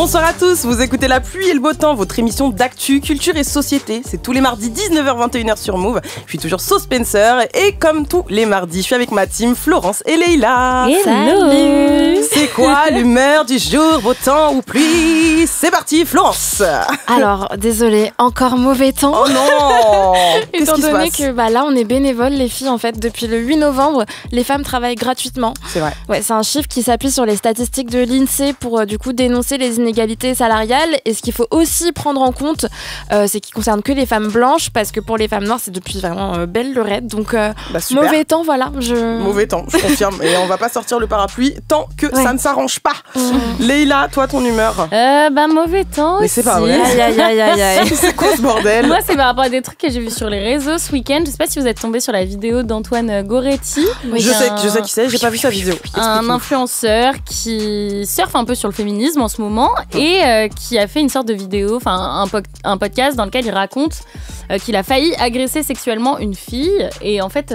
Bonsoir à tous, vous écoutez La Pluie et le Beau Temps, votre émission d'actu, culture et société. C'est tous les mardis 19h-21h sur Move. Je suis toujours So Spencer et comme tous les mardis, je suis avec ma team Florence et Leïla. Salut. C'est quoi l'humeur du jour, beau temps ou pluie? C'est parti Florence. Alors, désolée, encore mauvais temps. Oh non. Qu'est-ce Étant qui se donné passe? que là, on est bénévoles, les filles, en fait, depuis le 8 novembre, les femmes travaillent gratuitement. C'est vrai. Ouais, c'est un chiffre qui s'appuie sur les statistiques de l'INSEE pour du coup dénoncer les inégalités salariales. Et ce qu'il faut aussi prendre en compte, c'est qu'il concerne que les femmes blanches, parce que pour les femmes noires, c'est depuis vraiment belle lurette. Donc, Super. mauvais temps, voilà. Mauvais temps, je confirme. Et on va pas sortir le parapluie tant que ça ne s'arrange pas. Leïla, toi, ton humeur? Mauvais temps. Mais aussi. c'est pas vrai. Aïe. C'est quoi ce bordel? Moi, c'est par rapport à des trucs que j'ai vus sur les réseaux ce week-end. Je sais pas si vous êtes tombé sur la vidéo d'Antoine Goretti. Oui, Je sais qui c'est, j'ai pas vu sa vidéo. Un Explique-nous. influenceur qui surfe un peu sur le féminisme en ce moment et qui a fait une sorte de vidéo, enfin un podcast dans lequel il raconte qu'il a failli agresser sexuellement une fille. Et en fait,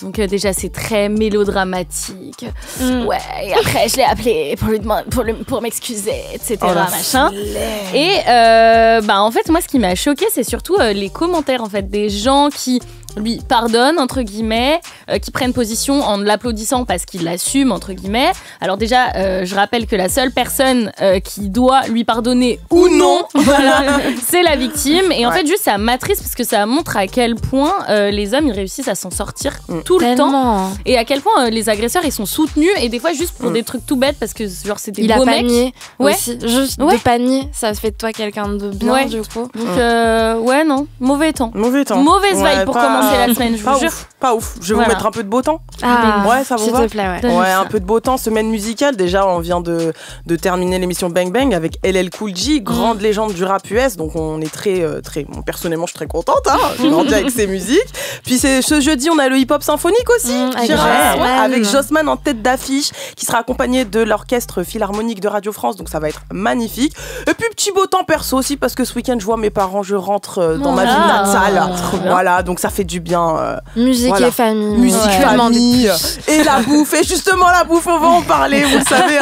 donc déjà c'est très mélodramatique. Ouais, et après je l'ai appelé pour lui demander, pour m'excuser, etc. Oh, la machin. flemme. Et en fait, moi, ce qui m'a choqué, c'est surtout les commentaires en fait des gens qui lui pardonnent entre guillemets, qui prennent position en l'applaudissant parce qu'il l'assume entre guillemets. Alors déjà, je rappelle que la seule personne qui doit lui pardonner ou non, voilà, c'est la victime. Et en fait, juste ça m'attriste parce que ça montre à quel point les hommes ils réussissent à s'en sortir tout le temps. Et à quel point les agresseurs ils sont soutenus et des fois juste pour des trucs tout bêtes parce que genre c'est des Il beaux a pas mecs. nié Ouais. aussi. Juste de pas nier, ça fait de toi quelqu'un de bien, Ouais. du coup. Donc ouais, non, mauvais temps. Mauvais temps. Mauvaise vibe pour pas- commencer la semaine, je Pas vous jure. ouf, pas ouf. Je vais Voilà. vous mettre un peu de beau temps. Ah, Ouais, ça vous s'il va te plaît, ouais. Donne-nous Ouais, ça. un peu de beau temps, semaine musicale. Déjà, on vient de terminer l'émission Bang Bang avec LL Cool J, grande légende du rap US. Donc, on est très. Bon, personnellement, je suis très contente. J'ai grandi avec ses musiques. Puis, ce jeudi, on a le hip-hop symphonique aussi. avec Gérard, Jossman. avec Jossman en tête d'affiche, qui sera accompagné de l'orchestre philharmonique de Radio France. Donc, ça va être magnifique. Et puis, petit beau temps perso aussi, parce que ce week-end, je vois mes parents, je rentre dans ma ville natale. trop bien. Voilà, donc ça fait du bien. Musique Voilà. et famille. Musique, Ouais. Que demander de famille plus. et la bouffe. Et justement, la bouffe, on va en parler, vous le savez.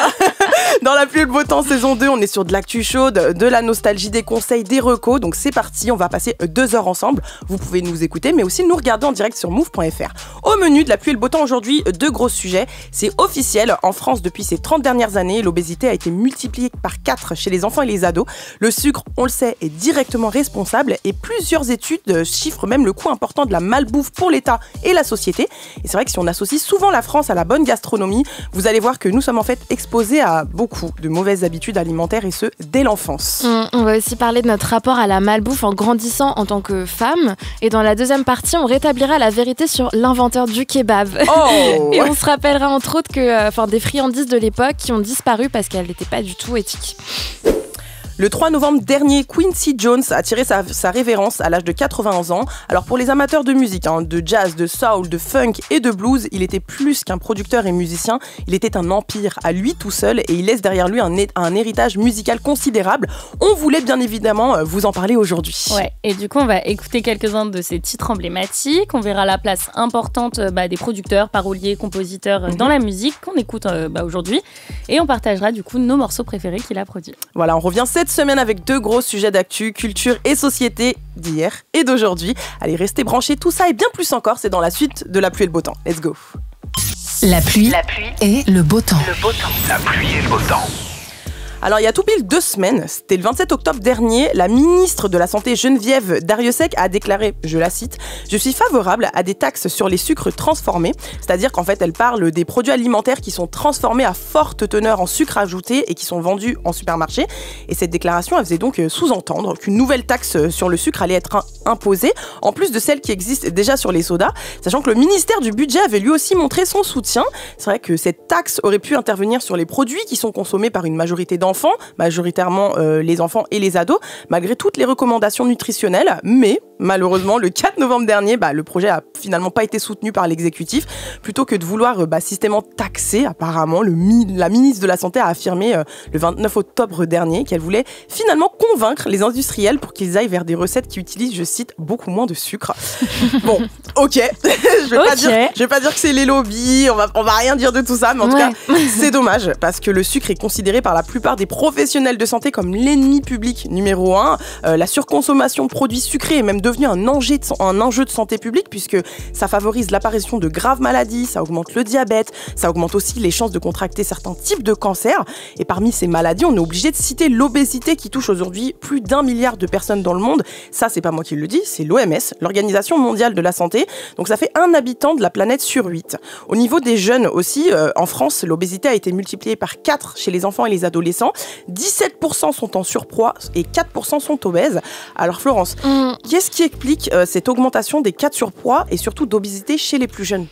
Dans La Pluie et le Beau Temps, saison 2, on est sur de l'actu chaude, de la nostalgie, des conseils, des recos. Donc c'est parti, on va passer 2 heures ensemble. Vous pouvez nous écouter, mais aussi nous regarder en direct sur move.fr. Au menu de La Pluie et le Beau Temps aujourd'hui, 2 gros sujets. C'est officiel, en France, depuis ces 30 dernières années, l'obésité a été multipliée par 4 chez les enfants et les ados. Le sucre, on le sait, est directement responsable et plusieurs études chiffrent même le coût important de la malbouffe pour l'État et la société. Et c'est vrai que si on associe souvent la France à la bonne gastronomie, vous allez voir que nous sommes en fait exposés à beaucoup de mauvaises habitudes alimentaires et ce, dès l'enfance. On va aussi parler de notre rapport à la malbouffe en grandissant en tant que femme. Et dans la deuxième partie, on rétablira la vérité sur l'inventeur du kebab. Oh Et on se rappellera entre autres que, des friandises de l'époque qui ont disparu parce qu'elles n'étaient pas du tout éthiques. Le 3 novembre dernier, Quincy Jones a tiré sa révérence à l'âge de 91 ans. Alors pour les amateurs de musique, de jazz, de soul, de funk et de blues, il était plus qu'un producteur et musicien, il était un empire à lui tout seul et il laisse derrière lui un héritage musical considérable. On voulait bien évidemment vous en parler aujourd'hui. Ouais, et du coup, on va écouter quelques-uns de ces titres emblématiques. On verra la place importante des producteurs, paroliers, compositeurs dans la musique qu'on écoute aujourd'hui. Et on partagera du coup nos morceaux préférés qu'il a produits. Voilà, on revient cette semaine avec 2 gros sujets d'actu, culture et société d'hier et d'aujourd'hui. Allez, restez branchés, tout ça et bien plus encore, c'est dans la suite de La Pluie et le Beau Temps. Let's go. La pluie et le beau temps. La pluie et le beau temps. Alors, il y a tout pile 2 semaines, c'était le 27 octobre dernier, la ministre de la Santé Geneviève Darrieussecq a déclaré, je la cite, « Je suis favorable à des taxes sur les sucres transformés », c'est-à-dire qu'en fait, elle parle des produits alimentaires qui sont transformés à forte teneur en sucre ajouté et qui sont vendus en supermarché. Et cette déclaration, elle faisait donc sous-entendre qu'une nouvelle taxe sur le sucre allait être imposée, en plus de celle qui existe déjà sur les sodas, sachant que le ministère du Budget avait lui aussi montré son soutien. C'est vrai que cette taxe aurait pu intervenir sur les produits qui sont consommés par une majorité d'enfants, majoritairement les enfants et les ados, malgré toutes les recommandations nutritionnelles. Mais malheureusement, le 4 novembre dernier, le projet a finalement pas été soutenu par l'exécutif. Plutôt que de vouloir systématiquement taxer, apparemment, la ministre de la Santé a affirmé le 29 octobre dernier qu'elle voulait finalement convaincre les industriels pour qu'ils aillent vers des recettes qui utilisent, je cite, beaucoup moins de sucre. Bon, ok, je vais pas dire que c'est les lobbies, on va rien dire de tout ça, mais en tout cas, c'est dommage parce que le sucre est considéré par la plupart des des professionnels de santé comme l'ennemi public numéro 1. La surconsommation de produits sucrés est même devenue un enjeu de santé publique puisque ça favorise l'apparition de graves maladies, ça augmente le diabète, ça augmente aussi les chances de contracter certains types de cancers. Et parmi ces maladies, on est obligé de citer l'obésité qui touche aujourd'hui plus d'1 milliard de personnes dans le monde. Ça, c'est pas moi qui le dis, c'est l'OMS, l'Organisation mondiale de la santé. Donc ça fait un habitant de la planète sur 8. Au niveau des jeunes aussi, en France, l'obésité a été multipliée par 4 chez les enfants et les adolescents. 17% sont en surpoids et 4% sont obèses. Alors Florence, qu'est-ce qui explique cette augmentation des cas de surpoids et surtout d'obésité chez les plus jeunes?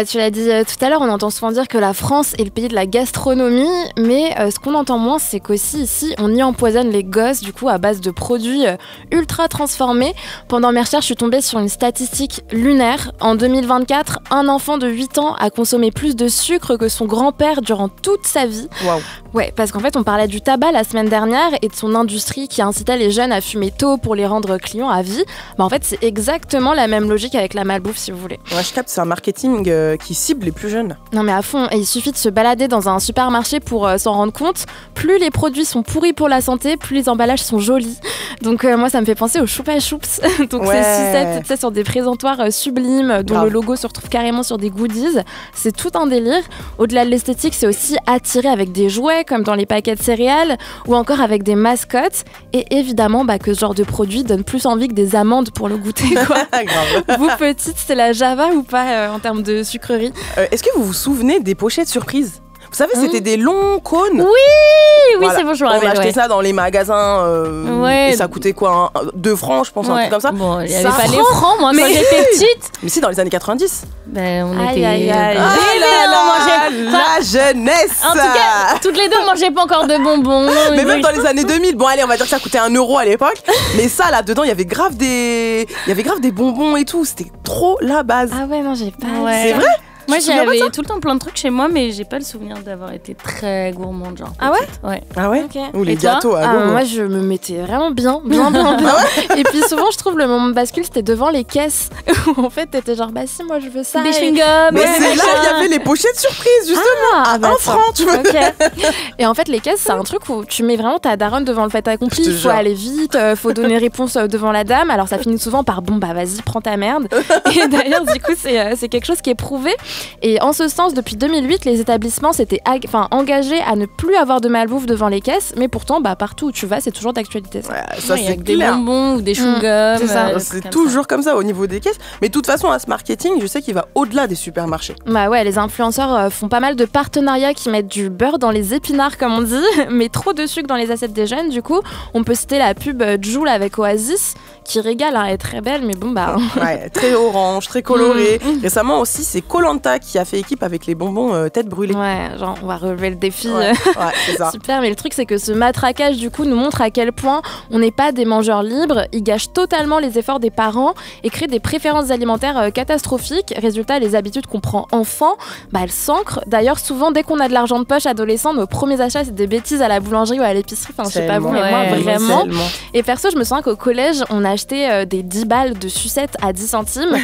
Tu l'as dit tout à l'heure, on entend souvent dire que la France est le pays de la gastronomie, mais ce qu'on entend moins, c'est qu'aussi ici, on y empoisonne les gosses du coup à base de produits ultra transformés. Pendant mes recherches, je suis tombée sur une statistique lunaire. En 2024, un enfant de 8 ans a consommé plus de sucre que son grand-père durant toute sa vie. Waouh. Ouais, parce qu'en fait, on parlait du tabac la semaine dernière et de son industrie qui incitait les jeunes à fumer tôt pour les rendre clients à vie. En fait, c'est exactement la même logique avec la malbouffe, si vous voulez. Ouais, je capte, c'est un marketing qui cible les plus jeunes. Non mais à fond, et il suffit de se balader dans un supermarché pour s'en rendre compte. Plus les produits sont pourris pour la santé, plus les emballages sont jolis. Donc moi, ça me fait penser aux Choupa Choups. Donc ouais. Ces sucettes sur des présentoirs sublimes dont grave. Le logo se retrouve carrément sur des goodies. C'est tout un délire. Au-delà de l'esthétique, c'est aussi attiré avec des jouets comme dans les paquets de céréales ou encore avec des mascottes. Et évidemment que ce genre de produit donne plus envie que des amandes pour le goûter, quoi. Grave. Vous petite, c'est la Java ou pas en termes de sucrerie? Est-ce que vous vous souvenez des pochettes surprises? Vous savez, c'était des longs cônes. Oui, Voilà. c'est bon, je me On rappelle. achetait ça dans les magasins et ça coûtait quoi, 2 francs, je pense, un truc comme ça. Bon, il n'y avait Ça pas les francs, francs, moi, mais- quand j'étais petite. Mais si, dans les années 90. Ben, on Aïe, était... aïe, aïe. Ah bébés, là on là, mangeait... Enfin, la jeunesse. en tout cas, toutes les deux, on mangeait pas encore de bonbons. Mais même dans les années 2000, bon allez, on va dire que ça coûtait 1 euro à l'époque, mais ça là-dedans, il y avait grave des bonbons et tout, c'était trop la base. Ah ouais, non, j'ai pas. Ouais. C'est vrai? Moi, Tu te souviens pas de j'avais tout le temps plein de trucs chez moi, mais j'ai pas le souvenir d'avoir été très gourmande, genre. Ah ouais? petite. Ouais. Ah ouais? Ok. Ou les Et toi? gâteaux à Ah, gogo. moi, je me mettais vraiment bien. Et puis souvent, je trouve le moment de bascule, c'était devant les caisses. Où en fait, t'étais genre, bah si, moi, je veux ça. Des Et- chewing-gums. Mais ouais, c'est là où il y machin. avait les pochettes surprises, justement. Ah, bah, Un attends. franc, tu vois. Ok. Et en fait, les caisses, c'est un truc où tu mets vraiment ta daronne devant le fait accompli. Je te Il faut jure. aller vite, faut donner réponse devant la dame. Alors, ça finit souvent par bon, bah vas-y, prends ta merde. Et d'ailleurs, du coup, c'est quelque chose qui est prouvé. Et en ce sens, depuis 2008, les établissements s'étaient engagés à ne plus avoir de malbouffe devant les caisses. Mais pourtant, partout où tu vas, c'est toujours d'actualité. Ça. Ouais, ça Ouais, il y a c'est que des clair. bonbons ou des chewing-gums. c'est ça. des trucs C'est comme toujours comme ça au niveau des caisses. Mais de toute façon, à ce marketing, je sais qu'il va au-delà des supermarchés. Bah ouais, les influenceurs font pas mal de partenariats qui mettent du beurre dans les épinards, comme on dit, mais trop de sucre dans les assiettes des jeunes. Du coup, on peut citer la pub Joule avec Oasis, qui régale, elle est très belle, mais bon, Ouais, très orange, très coloré. Récemment aussi, c'est Koh-Lanta qui a fait équipe avec les bonbons tête brûlée. ouais, genre, on va relever le défi. Ouais, ouais, c'est ça. Super, mais le truc c'est que ce matraquage du coup nous montre à quel point on n'est pas des mangeurs libres, il gâche totalement les efforts des parents et crée des préférences alimentaires catastrophiques. Résultat, les habitudes qu'on prend enfant, elles s'ancrent. D'ailleurs, souvent dès qu'on a de l'argent de poche adolescent, nos premiers achats c'est des bêtises à la boulangerie ou à l'épicerie, enfin je sais pas vous, mais moi Ouais, vraiment. Tellement. Et perso, je me souviens qu'au collège, on achetait des 10 balles de sucettes à 10 centimes.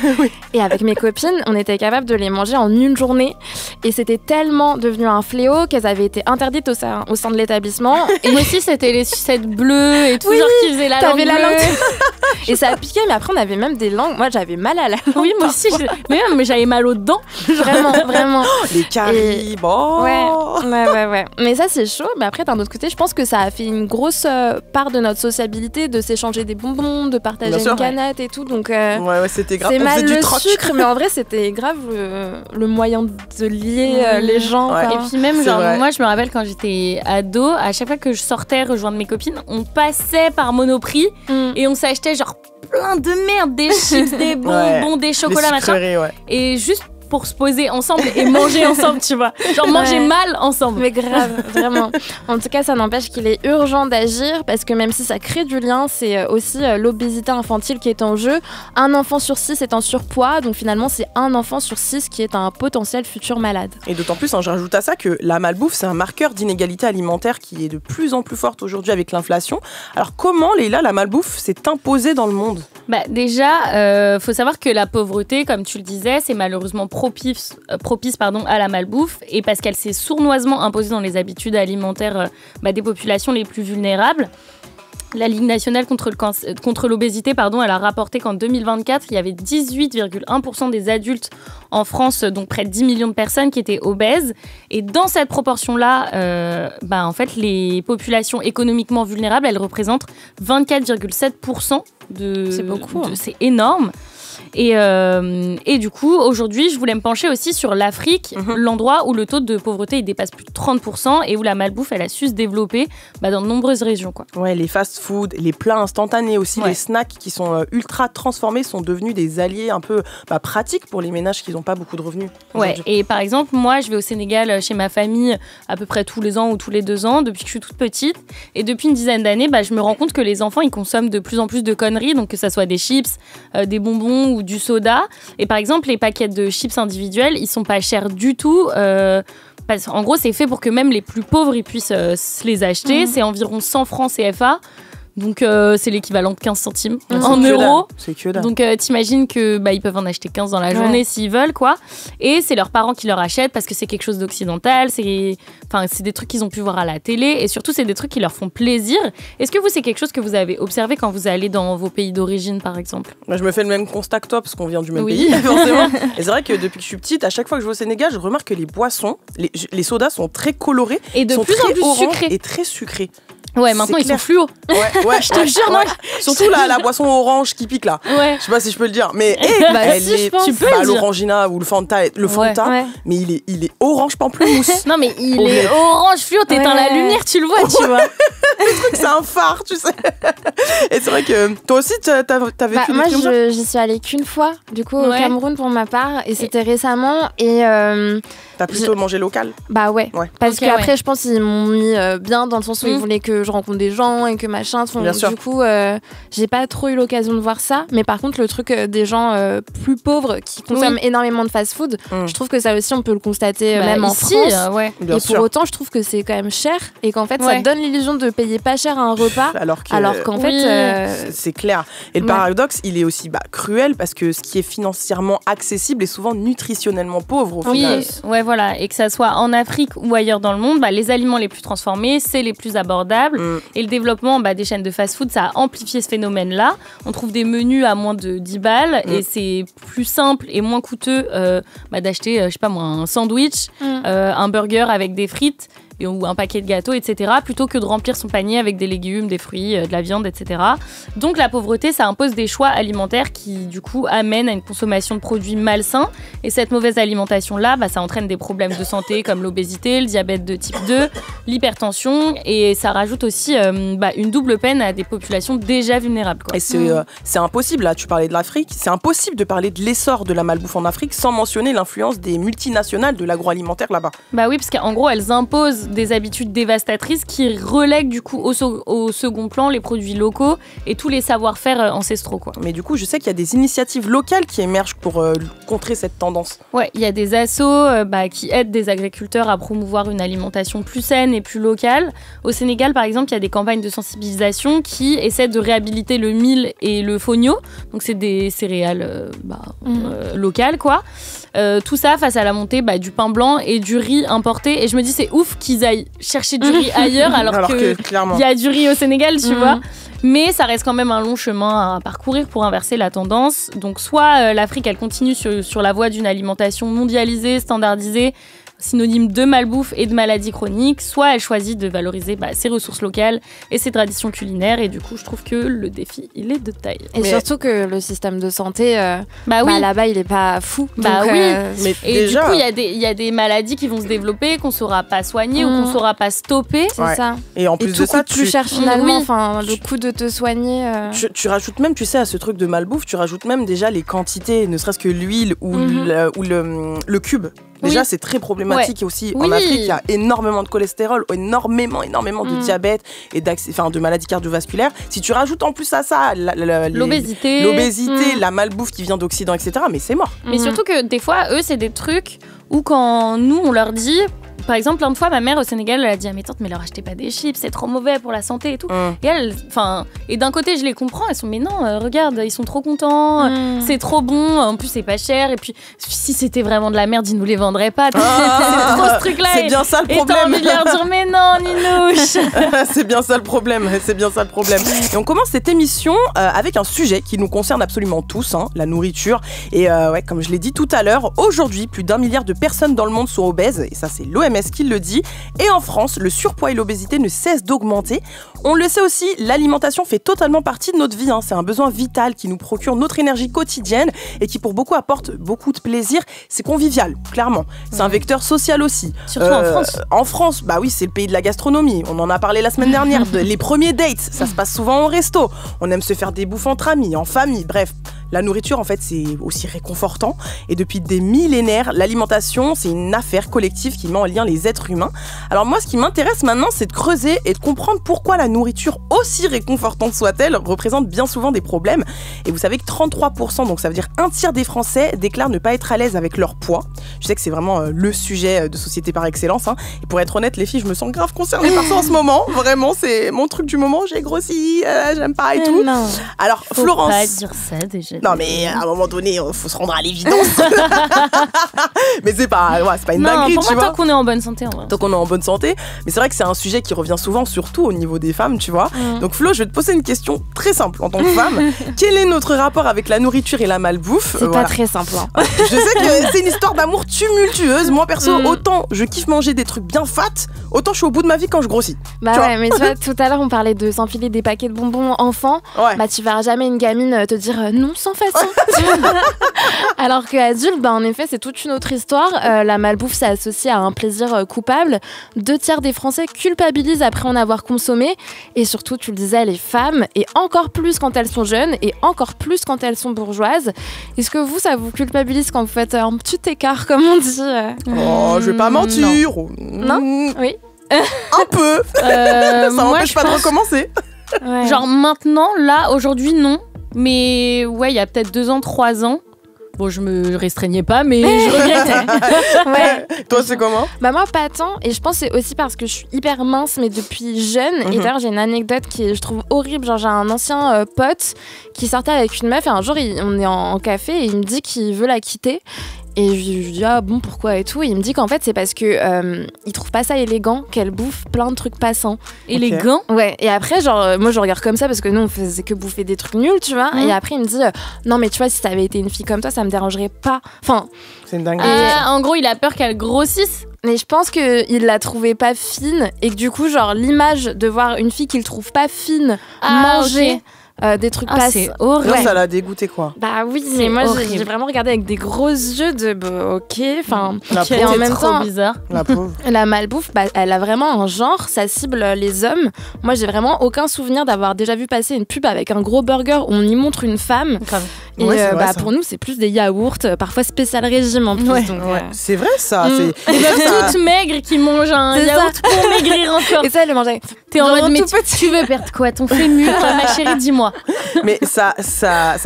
Et avec mes copines, on était capable de les manger en une journée. Et c'était tellement devenu un fléau qu'elles avaient été interdites au sein de l'établissement. Et moi aussi, c'était les sucettes bleues et tout, Oui, genre qui faisaient la langue t'avais la bleue. langue. Et ça a piqué, mais après, on avait même des langues. Moi, j'avais mal à la langue. Oui, moi aussi, mais j'avais mal aux dents. Vraiment, vraiment. Les caries, bon. Ouais. Mais ça, c'est chaud. Mais après, d'un autre côté, je pense que ça a fait une grosse part de notre sociabilité, de s'échanger des bonbons, de partager Bien sûr, une canette et tout. Donc, Ouais, c'était grave. c'est On faisait mal du le troc. sucre, mais en vrai, c'était grave le moyen de lier les gens. Ouais. quoi. Et puis même, C'est genre, vrai. moi, je me rappelle quand j'étais ado, à chaque fois que je sortais rejoindre mes copines, on passait par Monoprix Mm. et on s'achetait genre plein de merde, des chips, des bonbons, des Les chocolats, machin. sucreries, ouais. Et juste pour se poser ensemble et manger ensemble, tu vois. Genre manger Ouais. mal ensemble. Mais grave, vraiment. En tout cas, ça n'empêche qu'il est urgent d'agir parce que même si ça crée du lien, c'est aussi l'obésité infantile qui est en jeu. Un enfant sur 6 est en surpoids, donc finalement, c'est un enfant sur 6 qui est un potentiel futur malade. Et d'autant plus, je rajoute à ça que la malbouffe, c'est un marqueur d'inégalité alimentaire qui est de plus en plus forte aujourd'hui avec l'inflation. Alors comment, Leïla, la malbouffe s'est imposée dans le monde? Bah déjà, faut savoir que la pauvreté, comme tu le disais, c'est malheureusement propice à la malbouffe et parce qu'elle s'est sournoisement imposée dans les habitudes alimentaires des populations les plus vulnérables. La Ligue nationale contre l'obésité, elle a rapporté qu'en 2024, il y avait 18,1% des adultes en France, donc près de 10 millions de personnes qui étaient obèses. Et dans cette proportion-là, en fait, les populations économiquement vulnérables, elles représentent 24,7% C'est beaucoup. C'est énorme. Et du coup, aujourd'hui, je voulais me pencher aussi sur l'Afrique, l'endroit où le taux de pauvreté il dépasse plus de 30% et où la malbouffe elle a su se développer dans de nombreuses régions. Quoi. Ouais, les fast-food, les plats instantanés aussi, les snacks qui sont ultra transformés sont devenus des alliés un peu pratiques pour les ménages qui n'ont pas beaucoup de revenus. Ouais, et par exemple, moi, je vais au Sénégal chez ma famille à peu près tous les ans ou tous les 2 ans depuis que je suis toute petite. Et depuis une dizaine d'années, je me rends compte que les enfants, ils consomment de plus en plus de conneries, donc que ça soit des chips, des bonbons ou du soda. Et par exemple, les paquets de chips individuels, ils sont pas chers du tout. En gros, c'est fait pour que même les plus pauvres ils puissent se les acheter. C'est environ 100 francs CFA. Donc, c'est l'équivalent de 15 centimes en euros. C'est que dalle. Donc, t'imagines que ils peuvent en acheter 15 dans la journée s'ils veulent, quoi. Et c'est leurs parents qui leur achètent parce que c'est quelque chose d'occidental. C'est des trucs qu'ils ont pu voir à la télé. Et surtout, c'est des trucs qui leur font plaisir. Est-ce que vous, c'est quelque chose que vous avez observé quand vous allez dans vos pays d'origine, par exemple ? Je me fais le même constat que toi parce qu'on vient du même pays, forcément. Et c'est vrai que depuis que je suis petite, à chaque fois que je vais au Sénégal, je remarque que les boissons, les sodas sont très colorés. Et de plus en plus sucrés. Et très sucrés. Ouais, maintenant ils sont fluo. Ouais, je te jure, non. Surtout la boisson orange qui pique là. Ouais. Je sais pas si je peux le dire, mais tu peux le dire. l'orangina ou le Fanta, mais il est orange pamplemousse. Non, mais il est orange fluo, t'éteins la lumière, tu le vois, tu vois. Le truc, c'est un phare, tu sais. Et c'est vrai que toi aussi, t'as vécu moi, j'y suis allée qu'une fois, du coup, au Cameroun pour ma part, et c'était récemment. Et t'as plutôt mangé local. Ouais. Parce qu'après, je pense qu'ils m'ont mis bien dans le sens où ils voulaient que je rencontre des gens et que machin. Du coup, j'ai pas trop eu l'occasion de voir ça. Mais par contre, le truc des gens plus pauvres qui consomment énormément de fast-food, je trouve que ça aussi, on peut le constater même ici, en France. Bien et sûr. pour autant, je trouve que c'est quand même cher et qu'en fait, ça donne l'illusion de payer pas cher un repas. Alors qu'en fait, c'est clair. Et le paradoxe, il est aussi cruel parce que ce qui est financièrement accessible est souvent nutritionnellement pauvre au final. Ouais, voilà. Et que ça soit en Afrique ou ailleurs dans le monde, les aliments les plus transformés, c'est les plus abordables. Et le développement des chaînes de fast-food, ça a amplifié ce phénomène-là. On trouve des menus à moins de 10 balles et c'est plus simple et moins coûteux d'acheter, je sais pas moi, un sandwich, un burger avec des frites ou un paquet de gâteaux, etc., plutôt que de remplir son panier avec des légumes, des fruits, de la viande, etc. Donc la pauvreté, ça impose des choix alimentaires qui, du coup, amènent à une consommation de produits malsains. Et cette mauvaise alimentation-là, ça entraîne des problèmes de santé comme l'obésité, le diabète de type 2, l'hypertension, et ça rajoute aussi une double peine à des populations déjà vulnérables. Quoi. Et c'est impossible, là, tu parlais de l'Afrique, c'est impossible de parler de l'essor de la malbouffe en Afrique sans mentionner l'influence des multinationales de l'agroalimentaire là-bas. Oui, parce qu'en gros, elles imposent des habitudes dévastatrices qui relèguent du coup au second plan les produits locaux et tous les savoir-faire ancestraux. Quoi. Mais du coup, je sais qu'il y a des initiatives locales qui émergent pour contrer cette tendance. Ouais, il y a des assos qui aident des agriculteurs à promouvoir une alimentation plus saine et plus locale. Au Sénégal, par exemple, il y a des campagnes de sensibilisation qui essaient de réhabiliter le mil et le fonio. Donc, c'est des céréales locales, quoi. Tout ça face à la montée du pain blanc et du riz importé. Et je me dis, c'est ouf qu'ils aillent chercher du riz ailleurs alors que il y a du riz au Sénégal, tu vois. Mais ça reste quand même un long chemin à parcourir pour inverser la tendance. Donc soit l'Afrique, elle continue sur la voie d'une alimentation mondialisée, standardisée, synonyme de malbouffe et de maladies chroniques, soit elle choisit de valoriser ses ressources locales et ses traditions culinaires. Et du coup, je trouve que le défi, il est de taille. Et surtout que le système de santé, là-bas, il est pas fou. Mais et déjà... du coup, il y a des maladies qui vont se développer, qu'on saura pas soigner ou qu'on saura pas stopper. C'est ça. Et en plus tout de ça, coûte plus cher finalement. Le coût de te soigner. Tu rajoutes même, tu sais, à ce truc de malbouffe, tu rajoutes même déjà les quantités, ne serait-ce que l'huile ou le cube. Déjà, c'est très problématique aussi. En Afrique, il y a énormément de cholestérol, énormément de diabète et de maladies cardiovasculaires. Si tu rajoutes en plus à ça l'obésité, la malbouffe qui vient d'Occident, etc., mais c'est mort. Mais surtout que des fois, eux, c'est des trucs où quand nous, on leur dit par exemple, plein de fois, ma mère au Sénégal, elle a dit à mes tantes, mais leur achetez pas des chips, c'est trop mauvais pour la santé et tout. Et d'un côté, je les comprends, elles sont, mais non, regarde, ils sont trop contents, c'est trop bon, en plus, c'est pas cher. Et puis, si c'était vraiment de la merde, ils nous les vendraient pas. C'est trop ce truc-là. C'est bien ça le problème. Et t'as envie de leur dire, mais non, Ninouche. C'est bien ça le problème. Et on commence cette émission avec un sujet qui nous concerne absolument tous, la nourriture. Et comme je l'ai dit tout à l'heure, aujourd'hui, plus d'1 milliard de personnes dans le monde sont obèses. Et ça, c'est l'OMS qui le dit. Et en France, le surpoids et l'obésité ne cessent d'augmenter. On le sait aussi, l'alimentation fait totalement partie de notre vie. C'est un besoin vital qui nous procure notre énergie quotidienne et qui pour beaucoup apporte beaucoup de plaisir. C'est convivial, clairement. C'est un vecteur social aussi. Surtout en France. En France, bah oui, c'est le pays de la gastronomie. On en a parlé la semaine dernière. Les premiers dates, ça se passe souvent au resto. On aime se faire des bouffes entre amis, en famille, bref. La nourriture, en fait, c'est aussi réconfortant. Et depuis des millénaires, l'alimentation, c'est une affaire collective qui met en lien les êtres humains. Alors moi, ce qui m'intéresse maintenant, c'est de creuser et de comprendre pourquoi la nourriture, aussi réconfortante soit-elle, représente bien souvent des problèmes. Et vous savez que 33%, donc ça veut dire 1/3 des Français, déclarent ne pas être à l'aise avec leur poids. Je sais que c'est vraiment le sujet de société par excellence. Et pour être honnête, les filles, je me sens grave concernée par ça en ce moment. Vraiment, c'est mon truc du moment. J'ai grossi, j'aime pas et tout. Non. Alors, Faut Florence... pas dire ça déjà. Non mais à un moment donné, faut se rendre à l'évidence. Mais c'est pas une dinguerie, pour tu moi, vois. tant qu'on est en bonne santé, en vrai. Tant qu'on est en bonne santé. Mais c'est vrai que c'est un sujet qui revient souvent, surtout au niveau des femmes, tu vois. Donc Flo, je vais te poser une question très simple en tant que femme. Quel est notre rapport avec la nourriture et la malbouffe? C'est pas très simple. Je sais que c'est une histoire d'amour tumultueuse. Moi perso, autant je kiffe manger des trucs bien fat, autant je suis au bout de ma vie quand je grossis. Bah ouais, mais tu vois, tout à l'heure on parlait de s'enfiler des paquets de bonbons enfants. Ouais. Bah tu verras jamais une gamine te dire non sans façon. Alors qu'adulte, bah en effet, c'est toute une autre histoire. La malbouffe, c'est associé à un plaisir coupable. 2/3 des Français culpabilisent après en avoir consommé. Et surtout, tu le disais, les femmes, et encore plus quand elles sont jeunes, et encore plus quand elles sont bourgeoises. Est-ce que vous, ça vous culpabilise quand vous faites un petit écart, comme on dit Je vais pas mentir. Non. Oui. Un peu. Ça m'empêche pas de recommencer. Ouais. Genre maintenant, là, aujourd'hui, non. Mais ouais, il y a peut-être 2 ans, 3 ans. Bon, je me restreignais pas, mais je regrettais. Ouais. Toi, c'est comment? Bah moi pas tant, et je pense que c'est aussi parce que je suis hyper mince mais depuis jeune. Et d'ailleurs j'ai une anecdote qui je trouve horrible. Genre j'ai un ancien pote qui sortait avec une meuf et un jour on est en café et il me dit qu'il veut la quitter. Et je lui dis ah bon pourquoi et tout, et il me dit qu'en fait c'est parce que il trouve pas ça élégant qu'elle bouffe plein de trucs passants. Élégant. Ouais, et après genre moi je regarde comme ça parce que nous on faisait que bouffer des trucs nuls, tu vois. Et après il me dit non mais tu vois, si ça avait été une fille comme toi ça me dérangerait pas. Enfin c'est une dinguerie. En gros il a peur qu'elle grossisse. Mais je pense qu'il la trouvait pas fine et que du coup genre l'image de voir une fille qu'il trouve pas fine manger okay. Des trucs pas... c'est horrible. Ouais. Ça l'a dégoûté quoi. Bah oui, mais moi j'ai vraiment regardé avec des gros yeux de ok, enfin et en même temps bizarre. La pauvre. La malbouffe, bah, elle a vraiment un genre, ça cible les hommes. Moi j'ai vraiment aucun souvenir d'avoir déjà vu passer une pub avec un gros burger où on y montre une femme. Et ouais, vrai, pour nous c'est plus des yaourts, parfois spécial régime en plus. Ouais. Donc, c'est vrai ça. C'est des meufs toutes maigres qui mangent un yaourt pour maigrir encore. Et ça elle le mangeait. T'es en mode mais tu veux perdre quoi? Ton fémur, ma chérie, dis-moi. Mais ça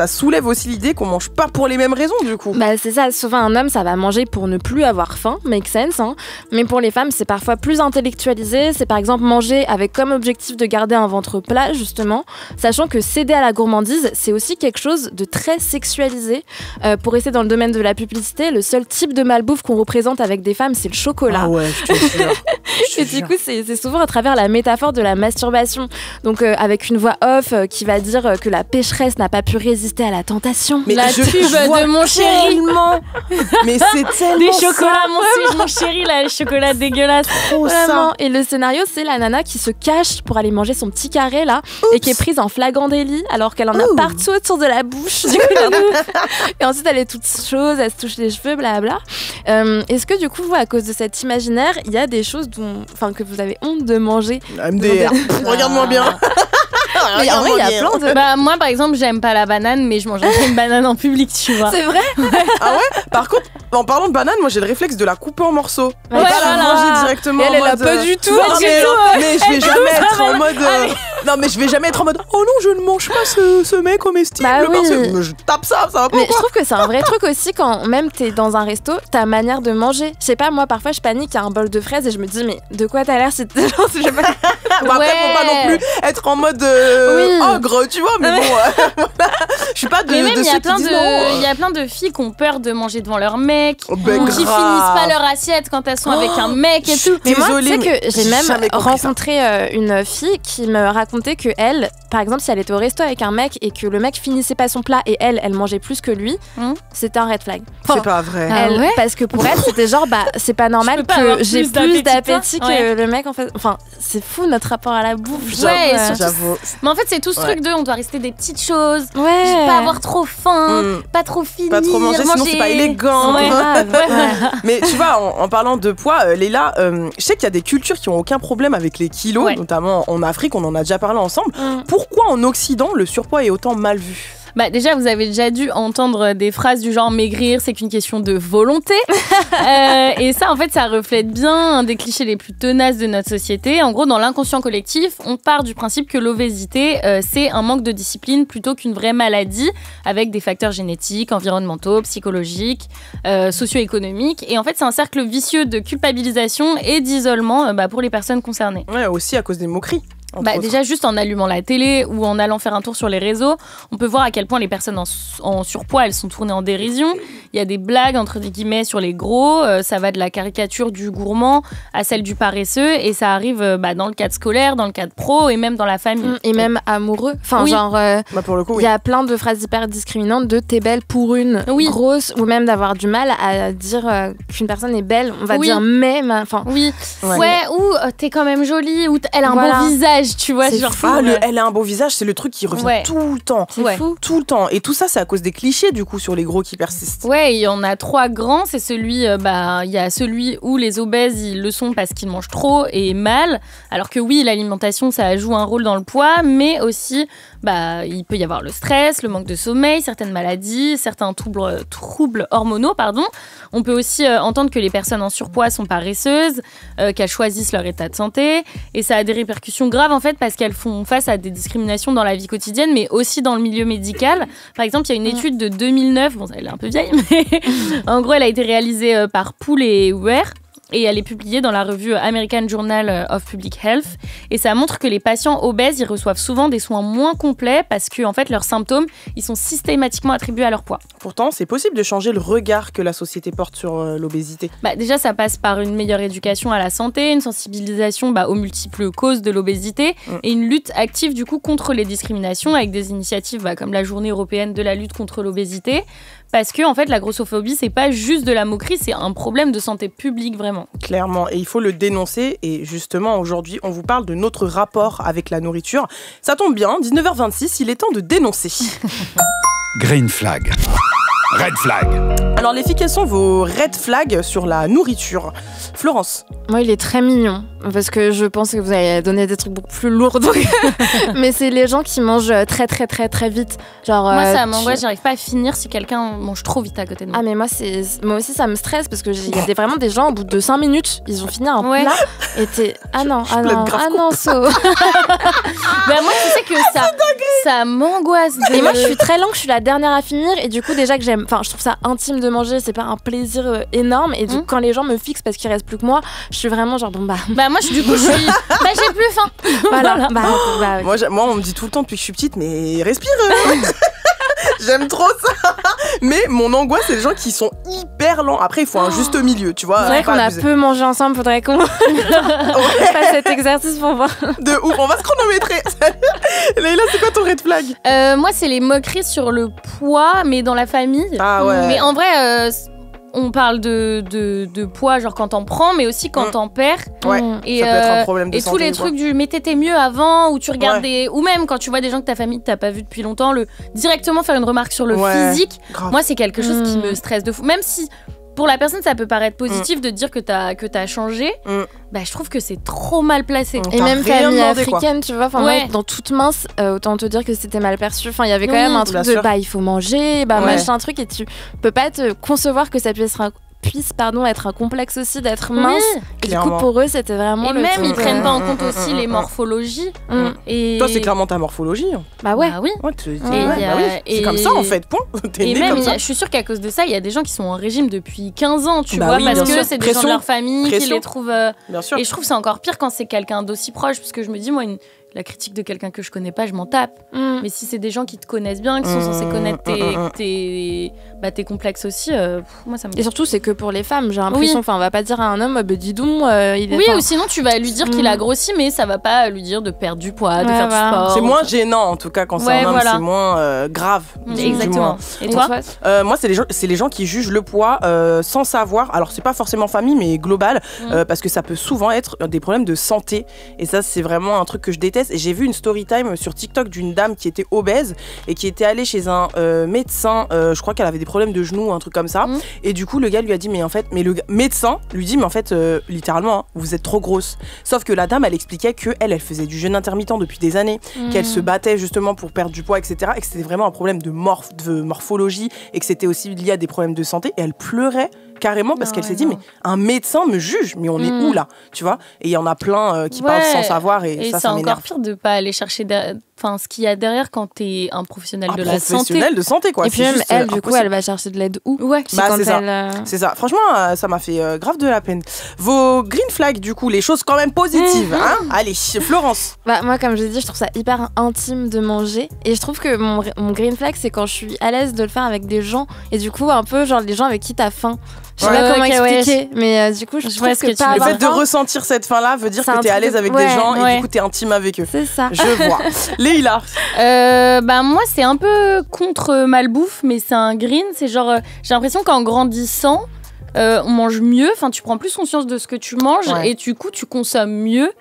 soulève aussi l'idée qu'on mange pas pour les mêmes raisons du coup. Bah c'est ça, souvent un homme ça va manger pour ne plus avoir faim, make sense, hein. Mais pour les femmes c'est parfois plus intellectualisé, c'est par exemple manger avec comme objectif de garder un ventre plat justement, sachant que céder à la gourmandise c'est aussi quelque chose de très sexualisé. Pour rester dans le domaine de la publicité, le seul type de malbouffe qu'on représente avec des femmes c'est le chocolat. Ah ouais, je te jure. Et du coup c'est souvent à travers la métaphore de la masturbation, donc avec une voix off qui va dire que la pécheresse n'a pas pu résister à la tentation. Mais la pub de mon chéri. Mais c'est tellement des chocolats, ça. mon chéri, là, les chocolats dégueulasses. Trop Vraiment. ça. Et le scénario, c'est la nana qui se cache pour aller manger son petit carré là. Oups. Et qui est prise en flagrant délit alors qu'elle en a partout autour de la bouche. Et ensuite, elle est toute chose, elle se touche les cheveux, blabla. Est-ce que du coup, vous, à cause de cet imaginaire, il y a des choses que vous avez honte de manger? MDR. Regarde-moi bien. Mais en vrai, il y a plein de... Bah, moi, par exemple, j'aime pas la banane, mais je mange une banane en public, tu vois. C'est vrai? Ah ouais? Par contre, en parlant de banane, moi j'ai le réflexe de la couper en morceaux. Ouais, Pas la manger directement. Elle en l'a mode, pas du tout. mais je vais jamais être en mode. Non, mais je vais jamais être en mode oh non, je ne mange pas ce mec comestible parce que je tape ça va pas. Mais je trouve que c'est un vrai truc aussi quand même t'es dans un resto, ta manière de manger. Je sais pas, moi parfois je panique, il y a un bol de fraises et je me dis mais de quoi t'as l'air si je sais pas. Après, faut pas non plus être en mode ogre, tu vois, mais bon, je suis pas de mais même, ceux qui disent non. il y a plein de filles qui ont peur de manger devant leur mec, ou qui grave. finissent pas leur assiette quand elles sont avec un mec et tout. Mais moi, tu sais mais que j'ai même jamais compris rencontré une fille qui me racontait que elle, par exemple, si elle était au resto avec un mec et que le mec finissait pas son plat et elle mangeait plus que lui, c'était un red flag. C'est pas vrai. Parce que pour elle, c'était genre, c'est pas normal que j'ai plus d'appétit que le mec en fait. Enfin, c'est fou notre rapport à la bouffe. J'avoue. Mais en fait, c'est tout ce truc de on doit rester des petites choses, Ouais. pas avoir trop faim, pas trop finir, Pas trop manger, sinon c'est pas élégant. Mais tu vois, en parlant de poids, Leïla, je sais qu'il y a des cultures qui ont aucun problème avec les kilos, notamment en Afrique, on en a déjà parlé ensemble. Pourquoi en Occident le surpoids est autant mal vu ? Bah déjà, vous avez déjà dû entendre des phrases du genre maigrir, c'est qu'une question de volonté. Et ça, en fait, ça reflète bien un des clichés les plus tenaces de notre société. En gros, dans l'inconscient collectif, on part du principe que l'obésité, c'est un manque de discipline plutôt qu'une vraie maladie avec des facteurs génétiques, environnementaux, psychologiques, socio-économiques. Et en fait, c'est un cercle vicieux de culpabilisation et d'isolement pour les personnes concernées. Ouais, aussi à cause des moqueries. Déjà, juste en allumant la télé ou en allant faire un tour sur les réseaux, on peut voir à quel point les personnes en surpoids, elles sont tournées en dérision. Il y a des blagues, entre guillemets, sur les gros. Ça va de la caricature du gourmand à celle du paresseux. Et ça arrive dans le cadre scolaire, dans le cadre pro et même dans la famille. Et même amoureux. Enfin, pour le coup, il y a plein de phrases hyper discriminantes de t'es belle pour une grosse, ou même d'avoir du mal à dire qu'une personne est belle. On va dire mais. Ou t'es quand même jolie, ou elle a un beau visage. Tu vois, genre elle a un beau visage, c'est le truc qui revient tout le temps. C'est fou. Tout le temps. Et tout ça, c'est à cause des clichés, du coup, sur les gros qui persistent. Ouais, il y en a 3 grands. C'est celui, il y a celui où les obèses, ils le sont parce qu'ils mangent trop et mal. Alors que oui, l'alimentation, ça joue un rôle dans le poids, mais aussi, il peut y avoir le stress, le manque de sommeil, certaines maladies, certains troubles hormonaux, pardon. On peut aussi entendre que les personnes en surpoids sont paresseuses, qu'elles choisissent leur état de santé, et ça a des répercussions graves en fait parce qu'elles font face à des discriminations dans la vie quotidienne, mais aussi dans le milieu médical. Par exemple, il y a une étude de 2009, elle est un peu vieille, mais en gros, elle a été réalisée par Poole et Ware. Et elle est publiée dans la revue American Journal of Public Health. Et ça montre que les patients obèses, ils reçoivent souvent des soins moins complets parce que en fait, leurs symptômes, ils sont systématiquement attribués à leur poids. Pourtant, c'est possible de changer le regard que la société porte sur l'obésité. Déjà, ça passe par une meilleure éducation à la santé, une sensibilisation aux multiples causes de l'obésité et une lutte active du coup contre les discriminations avec des initiatives comme la Journée européenne de la lutte contre l'obésité. Parce que en fait, la grossophobie, c'est pas juste de la moquerie, c'est un problème de santé publique vraiment. Clairement, et il faut le dénoncer. Et justement, aujourd'hui, on vous parle de notre rapport avec la nourriture. Ça tombe bien, 19h26, il est temps de dénoncer. Green flag. Red flag. Alors les filles, quels sont vos red flags sur la nourriture ? Florence ? Moi, il est très mignon, parce que je pense que vous allez donner des trucs beaucoup plus lourds. Donc... Mais c'est les gens qui mangent très très très très vite. Genre, moi, ça m'angoisse, j'arrive pas à finir si quelqu'un mange trop vite à côté de moi. Ah, mais moi aussi, ça me stresse, parce qu'il y a vraiment des gens, au bout de 5 minutes, ils ont fini un plat, et t'es... Ah non, so... moi, tu sais que ça m'angoisse. Et moi, je suis très lente, je suis la dernière à finir, et du coup, déjà que j'aime... Enfin, je trouve ça intime de manger, c'est pas un plaisir énorme, et du coup, quand les gens me fixent parce qu'il reste plus que moi, je suis vraiment genre moi, du coup, je suis... j'ai plus faim. Voilà. Moi, on me dit tout le temps depuis que je suis petite, mais respire. J'aime trop ça. Mais mon angoisse, c'est les gens qui sont hyper lents. Après, il faut un juste milieu, tu vois. C'est vrai qu'on a peu mangé ensemble, faudrait qu'on fasse cet exercice pour voir. De ouf, on va se chronométrer. Leïla, c'est quoi ton red flag ? Moi, c'est les moqueries sur le poids, mais dans la famille. Ah ouais. Mais en vrai... on parle de poids, genre quand t'en prends, mais aussi quand t'en perds. Ouais, et, ça peut être un problème de santé. Et tous les trucs du mais t'étais mieux avant, ou tu regardes ou même quand tu vois des gens que ta famille t'as pas vu depuis longtemps, directement faire une remarque sur le physique, grave. Moi c'est quelque chose qui me stresse de fou. Même si pour la personne ça peut paraître positif de dire que t'as changé, je trouve que c'est trop mal placé. Et même famille africaine, tu vois, moi, dans toute mince, autant te dire que c'était mal perçu. Enfin, il y avait quand même un truc de il faut manger, machin truc, et tu peux pas te concevoir que ça puisse puisse être un complexe aussi d'être mince. Et du coup, clairement. pour eux, c'était vraiment Et le même, truc, ils prennent pas en Mm, compte mm, aussi mm, les mm. morphologies. Mm. Et... Toi, c'est clairement ta morphologie. Bah ouais. Bah oui. Ouais, Et bah il y a- oui. C'est et- comme ça, en fait, point. T'es Et né même, comme ça. je suis sûre qu'à cause de ça, il y a des gens qui sont en régime depuis 15 ans, tu Bah vois, oui, parce bien que sûr. c'est des gens de Pression. leur famille qui Pression. les trouvent. Bien sûr. Et je trouve que c'est encore pire quand c'est quelqu'un d'aussi proche, parce que je me dis, moi, la critique de quelqu'un que je connais pas, je m'en tape. Mm. Mais si c'est des gens qui te connaissent bien, qui sont censés connaître tes complexes aussi, moi, ça me. Et surtout, c'est que pour les femmes, j'ai l'impression. Oui. Enfin, on va pas dire à un homme, bah, dis donc, il est. Oui, enfin, ou sinon tu vas lui dire qu'il a grossi, mais ça va pas lui dire de perdre du poids, de Ouais, faire voilà. du sport. C'est moins gênant, en tout cas, quand c'est Ouais, un homme, voilà. c'est moins grave. du Exactement. moins. Et toi Moi, c'est les gens qui jugent le poids sans savoir. Alors, c'est pas forcément famille, mais global, parce que ça peut souvent être des problèmes de santé. Et ça, c'est vraiment un truc que je déteste. Et j'ai vu une story time sur TikTok d'une dame qui était obèse et qui était allée chez un médecin. Je crois qu'elle avait des problèmes de genoux, un truc comme ça. Et du coup, le gars lui a dit, médecin lui dit, mais en fait, littéralement, hein, vous êtes trop grosse. Sauf que la dame, elle expliquait que elle faisait du jeûne intermittent depuis des années, qu'elle se battait justement pour perdre du poids, etc. Et que c'était vraiment un problème de morphologie et que c'était aussi lié à des problèmes de santé. Et elle pleurait carrément parce qu'elle s'est dit, mais un médecin me juge, mais on est où là, tu vois? Et il y en a plein qui parlent sans savoir et ça c'est encore m'énerve. pire de pas aller chercher ce qu'il y a derrière quand t'es un professionnel Un de la santé. professionnel de santé, quoi. Et puis C'est même juste, elle, du coup, impossible. elle va chercher de l'aide où? Ouais. C'est Bah, quand c'est ça. elle. C'est ça. Franchement, ça m'a fait grave de la peine. Vos green flags, du coup, les choses quand même positives, hein? Allez, Florence. Bah, moi, comme j'ai dit, je trouve ça hyper intime de manger. Et je trouve que mon green flag, c'est quand je suis à l'aise de le faire avec des gens. Et du coup, un peu genre les gens avec qui t'as faim. Je sais Ouais. pas comment Ok, ouais. expliquer, mais du coup, je vois trouve ce que que tu pas veux Le dire. fait de ressentir cette faim-là veut dire C'est que un t'es à truc l'aise de- avec ouais, des gens et ouais. du coup, t'es intime avec eux. C'est ça. Je vois. Leïla. Moi, c'est un peu contre malbouffe, mais c'est un green. C'est genre, j'ai l'impression qu'en grandissant, on mange mieux. Enfin, tu prends plus conscience de ce que tu manges Ouais. et du coup, tu consommes mieux.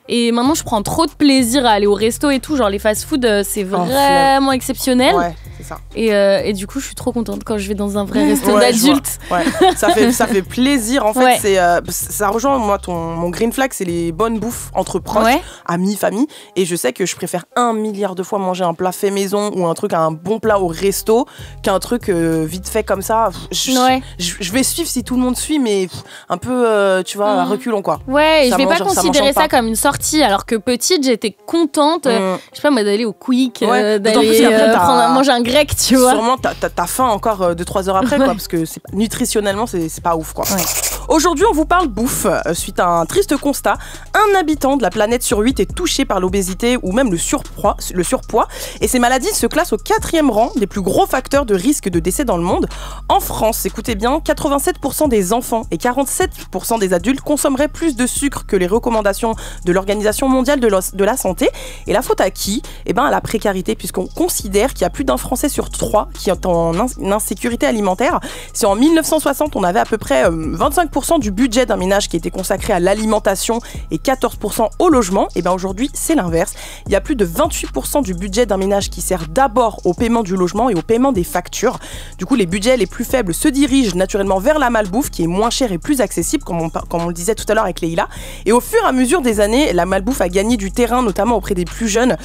Et maintenant, je prends trop de plaisir à aller au resto et tout. Genre, les fast-food, c'est vraiment exceptionnel. Ouais, c'est ça. Et du coup, je suis trop contente quand je vais dans un vrai resto Ouais, je vois. d'adulte. Ouais, ça fait plaisir en fait. Ouais. Ça rejoint moi mon green flag, c'est les bonnes bouffes entre proches, Ouais. amis, famille. Et je sais que je préfère 1 milliard de fois manger un plat fait maison ou un bon plat au resto qu'un truc vite fait comme ça. Je vais suivre si tout le monde suit, mais un peu, tu vois, à reculons quoi. Ouais, et Ça je vais pas m'enchante considérer ça pas. comme une sortie, alors que petite, j'étais contente, je sais pas moi, d'aller au Quick, Ouais, d'autant plus d'aller qu'après, manger un grec, tu vois. Sûrement t'as faim encore 2-3 heures après, quoi, parce que nutritionnellement c'est pas ouf quoi. Ouais. Aujourd'hui on vous parle bouffe suite à un triste constat. Un habitant de la planète sur 8 est touché par l'obésité ou même le surpoids et ces maladies se classent au 4e rang des plus gros facteurs de risque de décès dans le monde. En France, écoutez bien, 87% des enfants et 47% des adultes consommeraient plus de sucre que les recommandations de l'Organisation mondiale de la santé. Et la faute à qui? Eh ben à la précarité, puisqu'on considère qu'il y a plus d'un Français sur 3 qui est en insécurité alimentaire. Si en 1960 on avait à peu près 25% du budget d'un ménage qui était consacré à l'alimentation et 14% au logement, et ben aujourd'hui c'est l'inverse. Il y a plus de 28% du budget d'un ménage qui sert d'abord au paiement du logement et au paiement des factures. Du coup les budgets les plus faibles se dirigent naturellement vers la malbouffe qui est moins chère et plus accessible, comme on le disait tout à l'heure avec Leïla. Et au fur et à mesure des années, la malbouffe a gagné du terrain, notamment auprès des plus jeunes.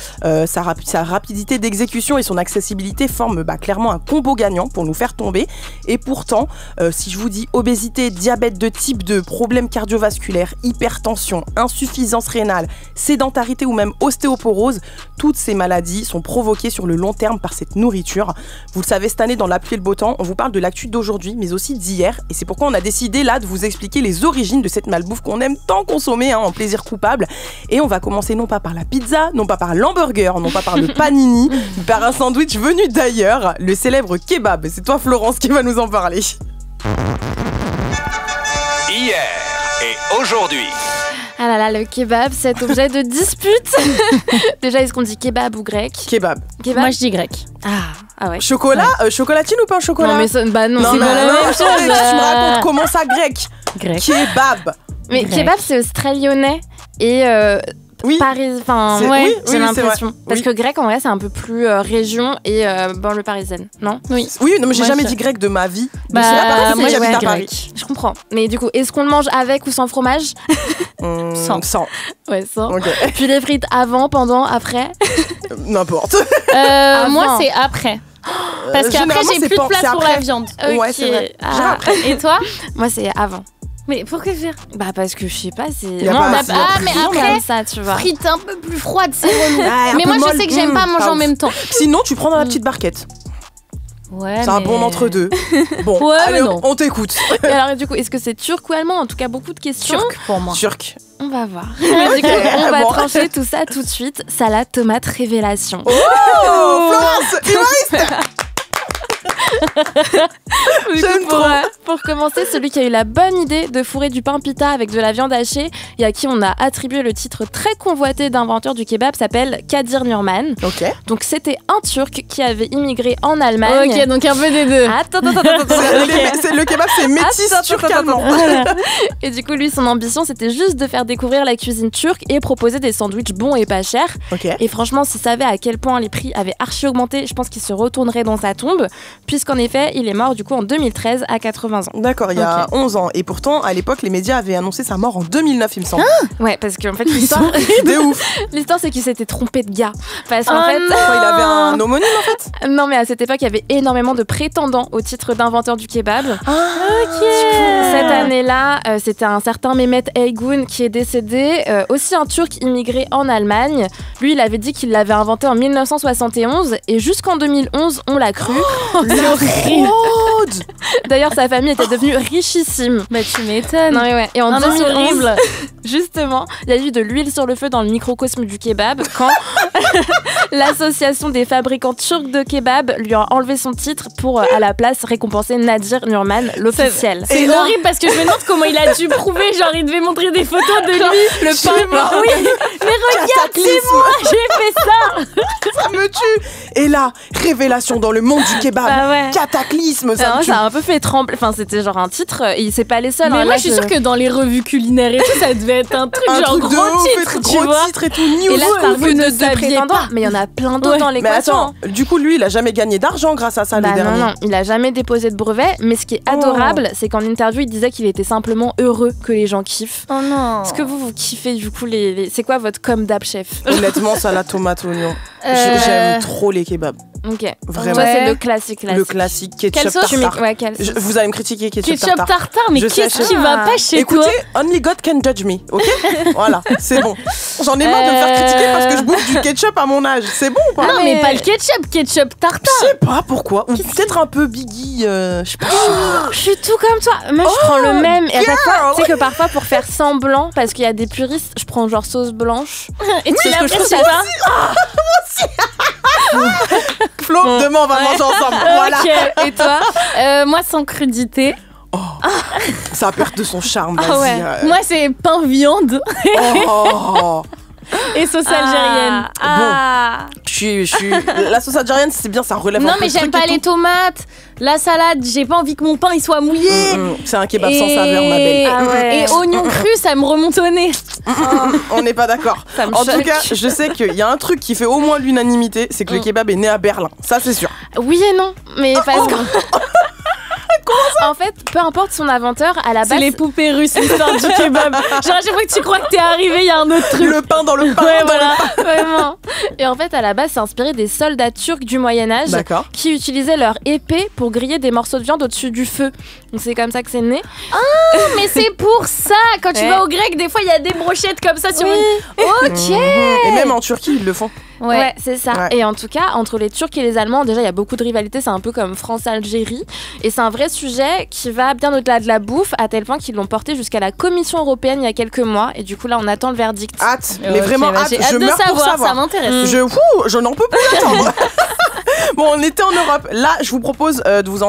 Sa rapidité d'exécution et son accessibilité forment clairement un combo gagnant pour nous faire tomber. Et pourtant, si je vous dis obésité, diabète de type 2, problèmes cardiovasculaires, hypertension, insuffisance rénale, sédentarité ou même ostéoporose, toutes ces maladies sont provoquées sur le long terme par cette nourriture. Vous le savez, cette année dans La pluie et le beau temps, on vous parle de l'actu d'aujourd'hui, mais aussi d'hier. Et c'est pourquoi on a décidé là de vous expliquer les origines de cette malbouffe qu'on aime tant consommer en plaisir coupable. Et on va commencer non pas par la pizza, non pas par l'hamburger, non pas par le panini, mais par un sandwich venu d'ailleurs, le célèbre kebab. C'est toi Florence qui va nous en parler. Hier et aujourd'hui. Ah là là, le kebab, cet objet de dispute. Déjà, est-ce qu'on dit kebab ou grec? Kebab. Kebab. Moi, je dis grec. Ah ouais. Chocolat, chocolatine ou pas un chocolat? Non mais ça, bah non, non, c'est non, pas la non, même attendez, chose. tu me racontes comment ça grec? Kebab. Mais Grec. kebab c'est australionnais et Oui. Paris, enfin C'est- ouais, oui, j'ai oui, l'impression. c'est vrai. Parce Oui. que grec en vrai c'est un peu plus région et banlieue parisienne, non? Oui. Oui, non mais j'ai Moi, jamais je- dit grec de ma vie. Bah, C'est à Paris, moi, j'habite ouais, à grec. Paris. Je comprends. Mais du coup, est-ce qu'on le mange avec ou sans fromage? Sans. Sans. Ouais, sans. Ok. Puis les frites avant, pendant, après. N'importe. Moi, Avant. c'est après. Parce qu'après, généralement, j'ai c'est plus de pas- place c'est pour après. la viande. Ouais, c'est vrai. Ah. Et toi? Moi, c'est avant. Mais pourquoi faire? Bah, parce que je sais pas, c'est. Y a Moi, pas on a assez pas. Ah, mais comme après, ça, tu vois. Frites un peu plus froides, c'est relou. un Mais peu moi, je molle. sais que j'aime pas manger pas en ouf. même temps. Sinon, tu prends dans la petite barquette. Ouais, C'est un bon entre-deux. Bon, Ouais, allez, mais non. on t'écoute. Et alors, du coup, est-ce que c'est turc ou allemand? En tout cas, beaucoup de questions. Turc pour moi. Turc. On va voir. Du coup, on va Bon. trancher tout ça tout de suite. Salade tomate révélation. Oh, Florence, humoriste. Du J'aime coup, trop. pour commencer, celui qui a eu la bonne idée de fourrer du pain pita avec de la viande hachée et à qui on a attribué le titre très convoité d'inventeur du kebab s'appelle Kadir Nurman. Ok. Donc c'était un Turc qui avait immigré en Allemagne. Ok, donc un peu des deux. Attends. Le kebab, c'est métis Attends, turc-allemand. Et du coup, lui, son ambition, c'était juste de faire découvrir la cuisine turque et proposer des sandwichs bons et pas chers. Ok. Et franchement, s'il savait à quel point les prix avaient archi augmenté, je pense qu'il se retournerait dans sa tombe, puisqu'en effet, il est mort du coup en 2013 à 80 ans. D'accord, il y a 11 ans. Et pourtant, à l'époque, les médias avaient annoncé sa mort en 2009, il me semble. Ouais, parce qu'en fait, l'histoire, De ouf. l'histoire, c'est qu'il s'était trompé de gars. Parce qu'en Oh fait, non. Quoi, il avait un homonyme en fait. non, mais à cette époque, il y avait énormément de prétendants au titre d'inventeur du kebab. Cette année-là, c'était un certain Mehmet Eygun qui est décédé, aussi un Turc immigré en Allemagne. Lui, il avait dit qu'il l'avait inventé en 1971 et jusqu'en 2011, on l'a cru. Fraude. D'ailleurs, sa famille était devenue richissime. Bah, tu m'étonnes. Non, mais ouais. Et en Ah non, c'est 2011, horrible. justement, il y a eu de l'huile sur le feu dans le microcosme du kebab quand l'association des fabricants turcs de kebab lui a enlevé son titre pour, à la place, récompenser Nadir Nurman, l'officiel. C'est Et là- horrible parce que je me demande comment il a dû prouver. Genre, il devait montrer des photos de lui. Le pain. Oui, mais regarde, c'est moi, j'ai fait ça. Ça me tue. Et là, révélation dans le monde du kebab. Bah ouais. Cataclysme, ça Alors, me tue. ça a un peu fait trembler. Enfin, c'était genre un titre. Et c'est pas les seuls. Mais hein. moi, Là, je suis sûre que dans les revues culinaires et tout, ça devait être un truc Un genre truc de gros ouf, titre, et tu gros vois. titre et tout, news. Et là, c'est un vous peu ne de saviez prétendants, pas. mais il y en a plein d'autres Ouais. dans Mais l'équation. attends, du coup, lui, il a jamais gagné d'argent grâce à ça, Bah le dernier. non, il a jamais déposé de brevet, mais ce qui est adorable, c'est qu'en interview, il disait qu'il était simplement heureux que les gens kiffent. Oh non. Est-ce que vous kiffez du coup c'est quoi votre com d'ap chef? Honnêtement, salade tomate oignon. Euh, J'aime trop les kebabs. Ok. Vraiment. Toi, c'est Ouais. le classique. Le classique ketchup Quelle sauce tartare. Ouais, quelle Vous allez me critiquer ketchup, Ketchup tartare, mais Je sais, qu'est-ce je qui sais. va pas chez Écoutez, toi? only God can judge me, ok? Voilà, c'est bon. J'en ai marre de me faire critiquer parce que je bouffe du ketchup à mon âge. C'est bon ou pas? Non, mais pas le ketchup tartare. Je sais pas pourquoi. Ou peut-être un peu Biggie, je sais pas. Je suis tout comme toi. Moi, je prends le même. Et à chaque fois, girl. tu sais que parfois, pour faire semblant, parce qu'il y a des puristes, je prends genre sauce blanche. Et tu Parce que je trouve l'apprécies ça. Flo, demain on va manger ensemble. Voilà. Ok. Et toi? Moi, sans crudité. Ça perd de son charme, Ah ouais. vas-y. Moi, c'est pain viande Oh. et sauce algérienne. Ah. Je suis. La sauce algérienne, c'est bien, ça relève un Non, peu mais le j'aime truc pas et les tout. tomates, la salade. J'ai pas envie que mon pain il soit mouillé. C'est un kebab sans saveur, ma belle. Ah ouais. Et oignon cru, ça me remonte au nez. On n'est pas d'accord. Ça me En tout choque. cas, je sais qu'il y a un truc qui fait au moins l'unanimité, c'est que le kebab est né à Berlin. Ça, c'est sûr. Oui et non, mais parce que. En fait, peu importe son inventeur, à la C'est base. les poupées russes, l'histoire du kebab. Genre, à chaque fois que tu crois que t'es arrivé, il y a un autre truc. Le pain dans le pain. Ouais, dans voilà. Vraiment. Et en fait, à la base, c'est inspiré des soldats turcs du Moyen-Âge D'accord. qui utilisaient leur épée pour griller des morceaux de viande au-dessus du feu. Donc, c'est comme ça que c'est né. Mais c'est pour ça. Quand tu Ouais. vas au grec, des fois, il y a des brochettes comme ça sur une. Ok. Et même en Turquie, ils le font. Ouais, c'est ça. Ouais. Et en tout cas, entre les Turcs et les Allemands, déjà, il y a beaucoup de rivalité. C'est un peu comme France-Algérie. Et c'est un vrai sujet qui va bien au-delà de la bouffe, à tel point qu'ils l'ont porté jusqu'à la Commission européenne il y a quelques mois. Et du coup, là, on attend le verdict. Hâte. Mais Ok, vraiment bah, hâte. j'ai Je de meurs pour savoir, savoir. ça m'intéresse. Je n'en peux plus attendre. Bon, on était en Europe. Là, je vous propose de vous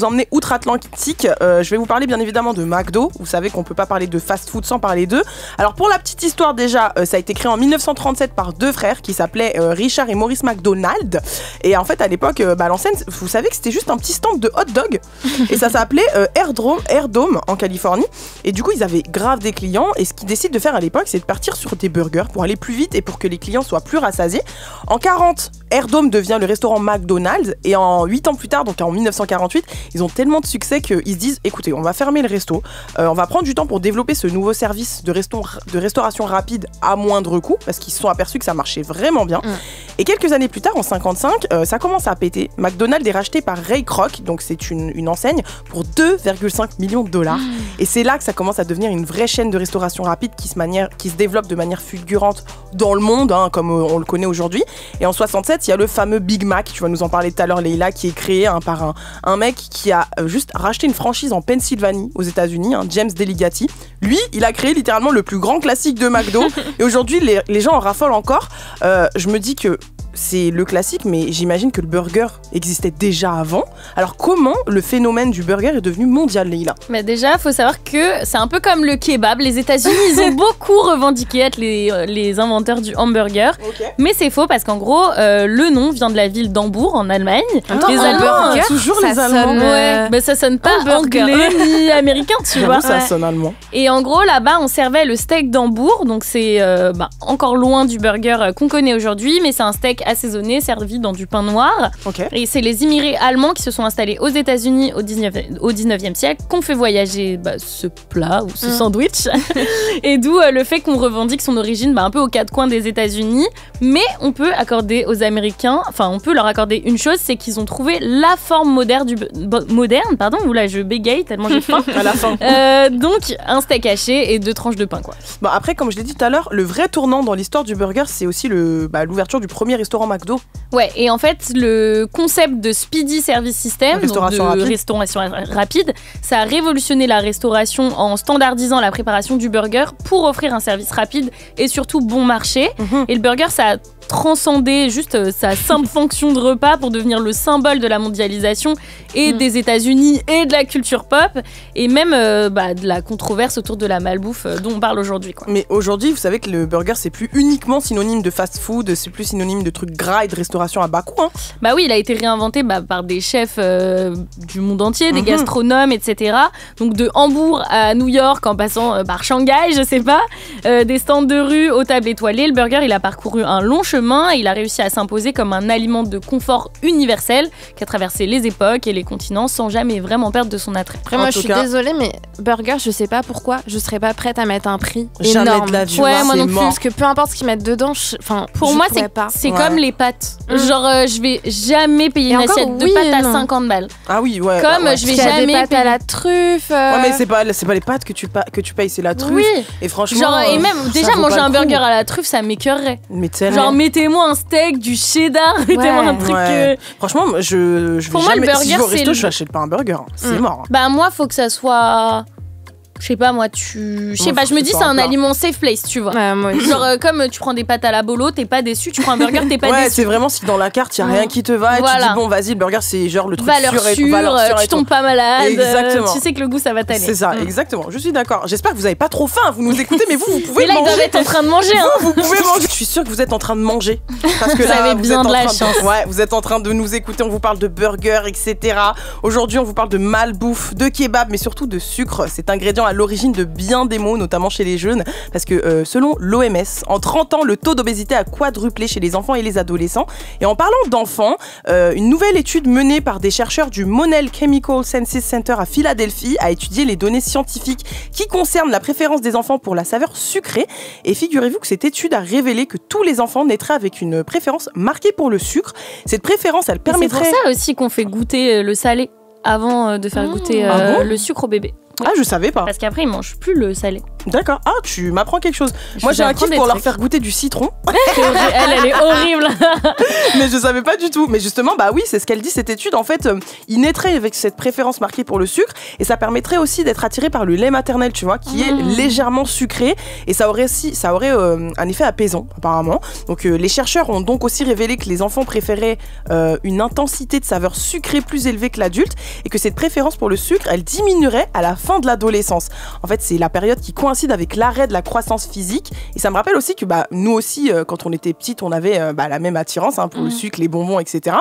emmener outre-Atlantique. Je vais vous parler bien évidemment de McDo. Vous savez qu'on peut pas parler de fast-food sans parler d'eux. Alors, pour la petite histoire déjà, ça a été créé en 1937 par deux frères qui s'appelaient Richard et Maurice McDonald. Et en fait, à l'époque, l'enseigne, vous savez que c'était juste un petit stand de hot dog. Et ça s'appelait Airdome en Californie. Et du coup, ils avaient grave des clients. Et ce qu'ils décident de faire à l'époque, c'est de partir sur des burgers pour aller plus vite et pour que les clients soient plus rassasiés. En 40, Airdome devient le restaurant McDonald's. McDonald's. Et en 8 ans plus tard, donc en 1948, ils ont tellement de succès qu'ils se disent, écoutez, on va fermer le resto, on va prendre du temps pour développer ce nouveau service de restauration rapide à moindre coût, parce qu'ils se sont aperçus que ça marchait vraiment bien. Et quelques années plus tard, en 55, ça commence à péter. McDonald's est racheté par Ray Kroc, donc c'est une enseigne, pour 2,5 millions de dollars. Et c'est là que ça commence à devenir une vraie chaîne de restauration rapide qui se développe de manière fulgurante dans le monde, comme on le connaît aujourd'hui. Et en 67, il y a le fameux Big Mac, tu vas nous en parler tout à l'heure, Leïla, qui est créé par un mec qui a juste racheté une franchise en Pennsylvanie, aux États-Unis, James Deligatti. Lui, il a créé littéralement le plus grand classique de McDo. Et aujourd'hui, les gens en raffolent encore. Je me dis que c'est le classique, mais j'imagine que le burger existait déjà avant. Alors comment le phénomène du burger est devenu mondial, Leïla ? Mais déjà, il faut savoir que c'est un peu comme le kebab. Les États-Unis, ils ont beaucoup revendiqué être les inventeurs du hamburger. Okay. Mais c'est faux parce qu'en gros, le nom vient de la ville d'Hambourg, en Allemagne. Les Allemands, toujours les Allemands. Ça sonne pas anglais ni américain, tu vois. Ça sonne allemand. Et en gros, là-bas, on servait le steak d'Hambourg. Donc c'est encore loin du burger qu'on connaît aujourd'hui, mais c'est un steak assaisonné, servi dans du pain noir. Okay. Et c'est les immigrés allemands qui se sont installés aux États-Unis au 19e siècle qu'on fait voyager ce plat ou ce sandwich. Et d'où le fait qu'on revendique son origine un peu aux quatre coins des États-Unis. Mais on peut accorder aux Américains, on peut leur accorder une chose, c'est qu'ils ont trouvé la forme moderne oula, je bégaye tellement j'ai faim. À la fin. Donc un steak haché et 2 tranches de pain, quoi. Bon, après, comme je l'ai dit tout à l'heure, le vrai tournant dans l'histoire du burger, c'est aussi l'ouverture du premier restaurant McDo. Ouais, et en fait, le concept de Speedy Service System, restauration rapide, ça a révolutionné la restauration en standardisant la préparation du burger pour offrir un service rapide et surtout bon marché. Et le burger, ça a transcender juste sa simple fonction de repas pour devenir le symbole de la mondialisation et des États-Unis et de la culture pop et même de la controverse autour de la malbouffe dont on parle aujourd'hui, quoi. Mais aujourd'hui, vous savez que le burger, c'est plus uniquement synonyme de fast-food, c'est plus synonyme de trucs gras et de restauration à bas coût. Hein. Bah oui, il a été réinventé par des chefs du monde entier, des gastronomes, etc. Donc de Hambourg à New York en passant par Shanghai, je sais pas, des stands de rue aux tables étoilées. Le burger, il a parcouru un long chemin et il a réussi à s'imposer comme un aliment de confort universel qui a traversé les époques et les continents sans jamais vraiment perdre de son attrait. Après, moi, je suis désolée, mais burger, je sais pas pourquoi, je serais pas prête à mettre un prix jamais énorme. De la vie, ouais, moi non plus, parce que peu importe ce qu'ils mettent dedans, pour moi, c'est comme les pâtes. Genre, je vais jamais payer une assiette de pâtes à 50 balles. Ah oui, ouais. Comme je vais jamais des pâtes à la truffe. Ouais, mais c'est pas les pâtes que tu payes, c'est la truffe. Oui. Et franchement, genre, et même déjà manger un burger à la truffe, ça m'écœurerait. Mais tellement. Genre, mettez-moi un steak, du cheddar, mettez-moi un truc. Franchement, je vais pour moi, jamais. le burger, si je vais au resto, je n'achète pas un burger. C'est mort. Bah moi, faut que ça soit. Je sais pas, moi, je sais pas, je me dis c'est un aliment safe place, tu vois. Ouais, moi genre, comme tu prends des pâtes à la bolo, t'es pas déçu, tu prends un burger, t'es pas déçu. Ouais, c'est vraiment si dans la carte, il y a rien qui te va et tu dis, bon, vas-y, le burger, c'est genre le truc valeur sûre, tu tombes pas malade. Exactement. Tu sais que le goût, ça va t'aller. C'est ça, exactement. Je suis d'accord. J'espère que vous avez pas trop faim, vous nous écoutez, mais vous pouvez manger. Mais là, ils doivent être en train de manger. Vous pouvez manger. Je suis sûre que vous êtes en train de manger. Parce que vous là, avez bien de la chance. Ouais, vous êtes en train de nous écouter, on vous parle de burger, etc. Aujourd'hui, on vous parle de malbouffe, de kebab, mais surtout de sucre. C'est ingrédient à l'origine de bien des maux, notamment chez les jeunes, parce que selon l'OMS, en 30 ans, le taux d'obésité a quadruplé chez les enfants et les adolescents. Et en parlant d'enfants, une nouvelle étude menée par des chercheurs du Monell Chemical Senses Center à Philadelphie a étudié les données scientifiques qui concernent la préférence des enfants pour la saveur sucrée. Et figurez-vous que cette étude a révélé que tous les enfants naîtraient avec une préférence marquée pour le sucre. Cette préférence, elle permettrait... C'est pour ça aussi qu'on fait goûter le salé avant de faire goûter le sucre au bébé. Ah, je savais pas. Parce qu'après, ils mangent plus le salé. D'accord. Ah, tu m'apprends quelque chose. Moi, j'ai un kiff pour leur faire goûter du citron. Elle est horrible. Mais je savais pas du tout. Mais justement, bah oui, c'est ce qu'elle dit, cette étude. En fait, ils naîtraient avec cette préférence marquée pour le sucre. Et ça permettrait aussi d'être attirés par le lait maternel, tu vois, qui est légèrement sucré. Et ça aurait un effet apaisant, apparemment. Donc, les chercheurs ont donc aussi révélé que les enfants préféraient une intensité de saveur sucrée plus élevée que l'adulte. Et que cette préférence pour le sucre, elle diminuerait à la fin de l'adolescence. En fait, c'est la période qui coïncide avec l'arrêt de la croissance physique. Et ça me rappelle aussi que nous aussi, quand on était petite, on avait la même attirance pour au sucre, les bonbons, etc.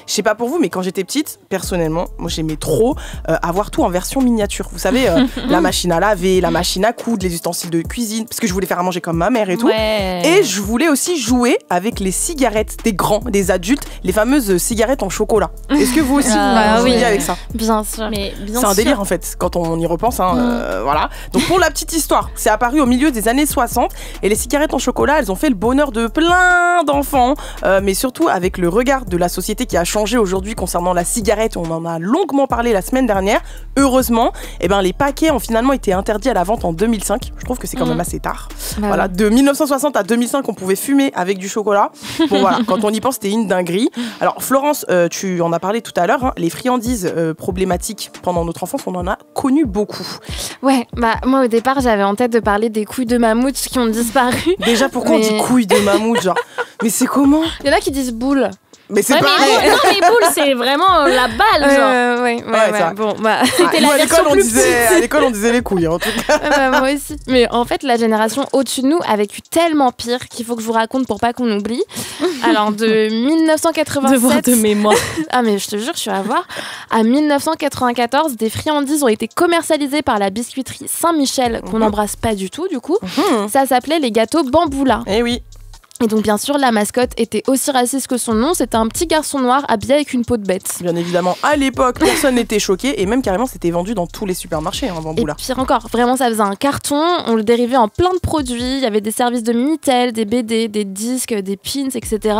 Je sais pas pour vous, mais quand j'étais petite, personnellement, moi j'aimais trop avoir tout en version miniature. Vous savez, la machine à laver, la machine à coudre, les ustensiles de cuisine, parce que je voulais faire à manger comme ma mère et tout. Ouais. Et je voulais aussi jouer avec les cigarettes des grands, des adultes, les fameuses cigarettes en chocolat. Est-ce que vous aussi vous jouiez avec ça? Bien sûr. Mais bien C'est un sûr. délire en fait, quand on y repense. Voilà. Donc pour la petite histoire, c'est apparu au milieu des années 60 et les cigarettes en chocolat, elles ont fait le bonheur de plein d'enfants, mais surtout avec le regard de la société qui a changé aujourd'hui concernant la cigarette. On en a longuement parlé la semaine dernière. Heureusement, les paquets ont finalement été interdits à la vente en 2005. Je trouve que c'est quand même assez tard. Voilà, de 1960 à 2005, on pouvait fumer avec du chocolat. Bon voilà, quand on y pense, c'était une dinguerie. Alors Florence, tu en as parlé tout à l'heure, les friandises problématiques pendant notre enfance, on en a connu beaucoup. Ouais, moi au départ j'avais en tête de parler des couilles de mammouth qui ont disparu. Déjà, pourquoi on dit couilles de mammouth, genre? Mais c'est comment? Il y en a qui disent boules. Mais c'est pareil. Mais boules, c'est vraiment la balle, genre. Ouais. Bon, C'était la version plus petite. À l'école, on disait les couilles, en tout cas. Moi aussi. Mais en fait, la génération au-dessus de nous a vécu tellement pire qu'il faut que je vous raconte pour pas qu'on oublie. Alors, de 1987... Devoir de mémoire. Ah, mais je te jure, je suis à voir. À 1994, des friandises ont été commercialisées par la biscuiterie Saint-Michel, qu'on n'embrasse pas du tout, du coup. Ça s'appelait les gâteaux Bamboula. Eh oui. Et donc, bien sûr, la mascotte était aussi raciste que son nom. C'était un petit garçon noir habillé avec une peau de bête. Bien évidemment, à l'époque, personne n'était choqué. Et même carrément, c'était vendu dans tous les supermarchés, Bamboula. Et pire encore, vraiment, ça faisait un carton. On le dérivait en plein de produits. Il y avait des services de Minitel, des BD, des disques, des pins, etc.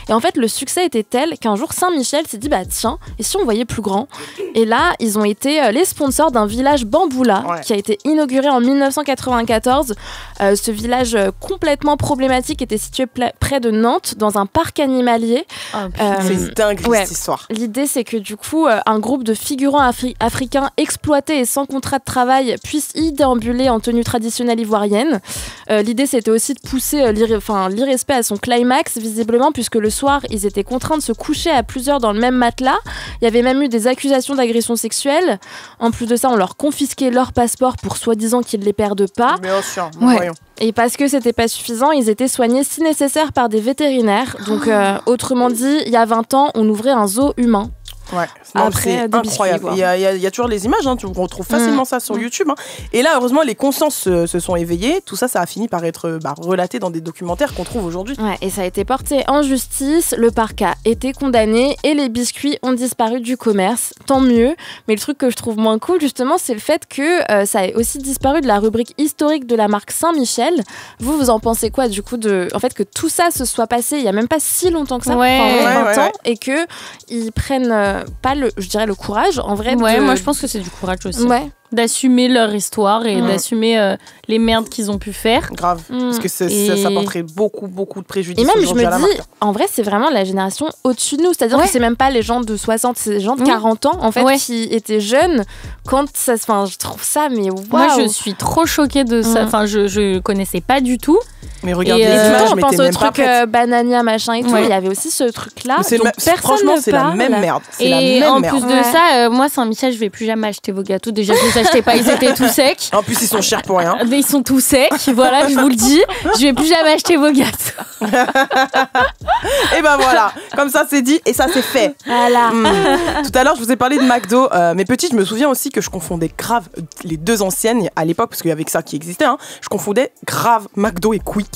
Et en fait, le succès était tel qu'un jour, Saint-Michel s'est dit, tiens, et si on voyait plus grand? Et là, ils ont été les sponsors d'un village Bamboula qui a été inauguré en 1994. Ce village complètement problématique était situé près de Nantes, dans un parc animalier. C'est dingue cette histoire. L'idée, c'est que du coup, un groupe de figurants africains exploités et sans contrat de travail puissent y déambuler en tenue traditionnelle ivoirienne. L'idée, c'était aussi de pousser l'irrespect à son climax, visiblement, puisque le soir, ils étaient contraints de se coucher à plusieurs dans le même matelas. Il y avait même eu des accusations d'agression sexuelle. En plus de ça, on leur confisquait leur passeport pour soi-disant qu'ils ne les perdent pas. Bien sûr, voyons. Et parce que c'était pas suffisant, ils étaient soignés si nécessaire par des vétérinaires. Donc, autrement dit, il y a 20 ans, on ouvrait un zoo humain. Ouais, c'est incroyable. Il y a toujours les images, on retrouve facilement ça sur YouTube. Et là, heureusement, les consciences se sont éveillées. Tout ça, ça a fini par être relaté dans des documentaires qu'on trouve aujourd'hui. Ouais, et ça a été porté en justice. Le parc a été condamné et les biscuits ont disparu du commerce. Tant mieux. Mais le truc que je trouve moins cool, justement, c'est le fait que ça ait aussi disparu de la rubrique historique de la marque Saint-Michel. Vous en pensez quoi, du coup, en fait, que tout ça se soit passé il y a même pas si longtemps que ça, 20 ans, et qu'ils prennent pas le courage en vrai. Moi je pense que c'est du courage aussi. D'assumer leur histoire et d'assumer les merdes qu'ils ont pu faire. Grave, parce que ça porterait beaucoup de préjudices. Et même je me dis, marque. en vrai c'est vraiment la génération au-dessus de nous, c'est-à-dire que c'est même pas les gens de 60, c'est les gens de 40 ans en fait qui étaient jeunes quand ça, je trouve ça, mais waouh. Moi je suis trop choquée de ça, je connaissais pas du tout. Mais regardez les images, je pense au truc Banania machin et tout, il y avait aussi ce truc là. Franchement c'est la même merde. Et en plus de ça, moi Saint-Michel je vais plus jamais acheter vos gâteaux, déjà je les achetais pas, ils étaient tout secs. En plus ils sont chers pour rien. Mais ils sont tout secs, voilà, je vous le dis, je vais plus jamais acheter vos gâteaux. Et voilà, comme ça c'est dit et ça c'est fait. Voilà. Tout à l'heure je vous ai parlé de McDo, mais petite, je me souviens aussi que je confondais grave les deux anciennes à l'époque, parce qu'il y avait que ça qui existait, je confondais grave McDo et Quick.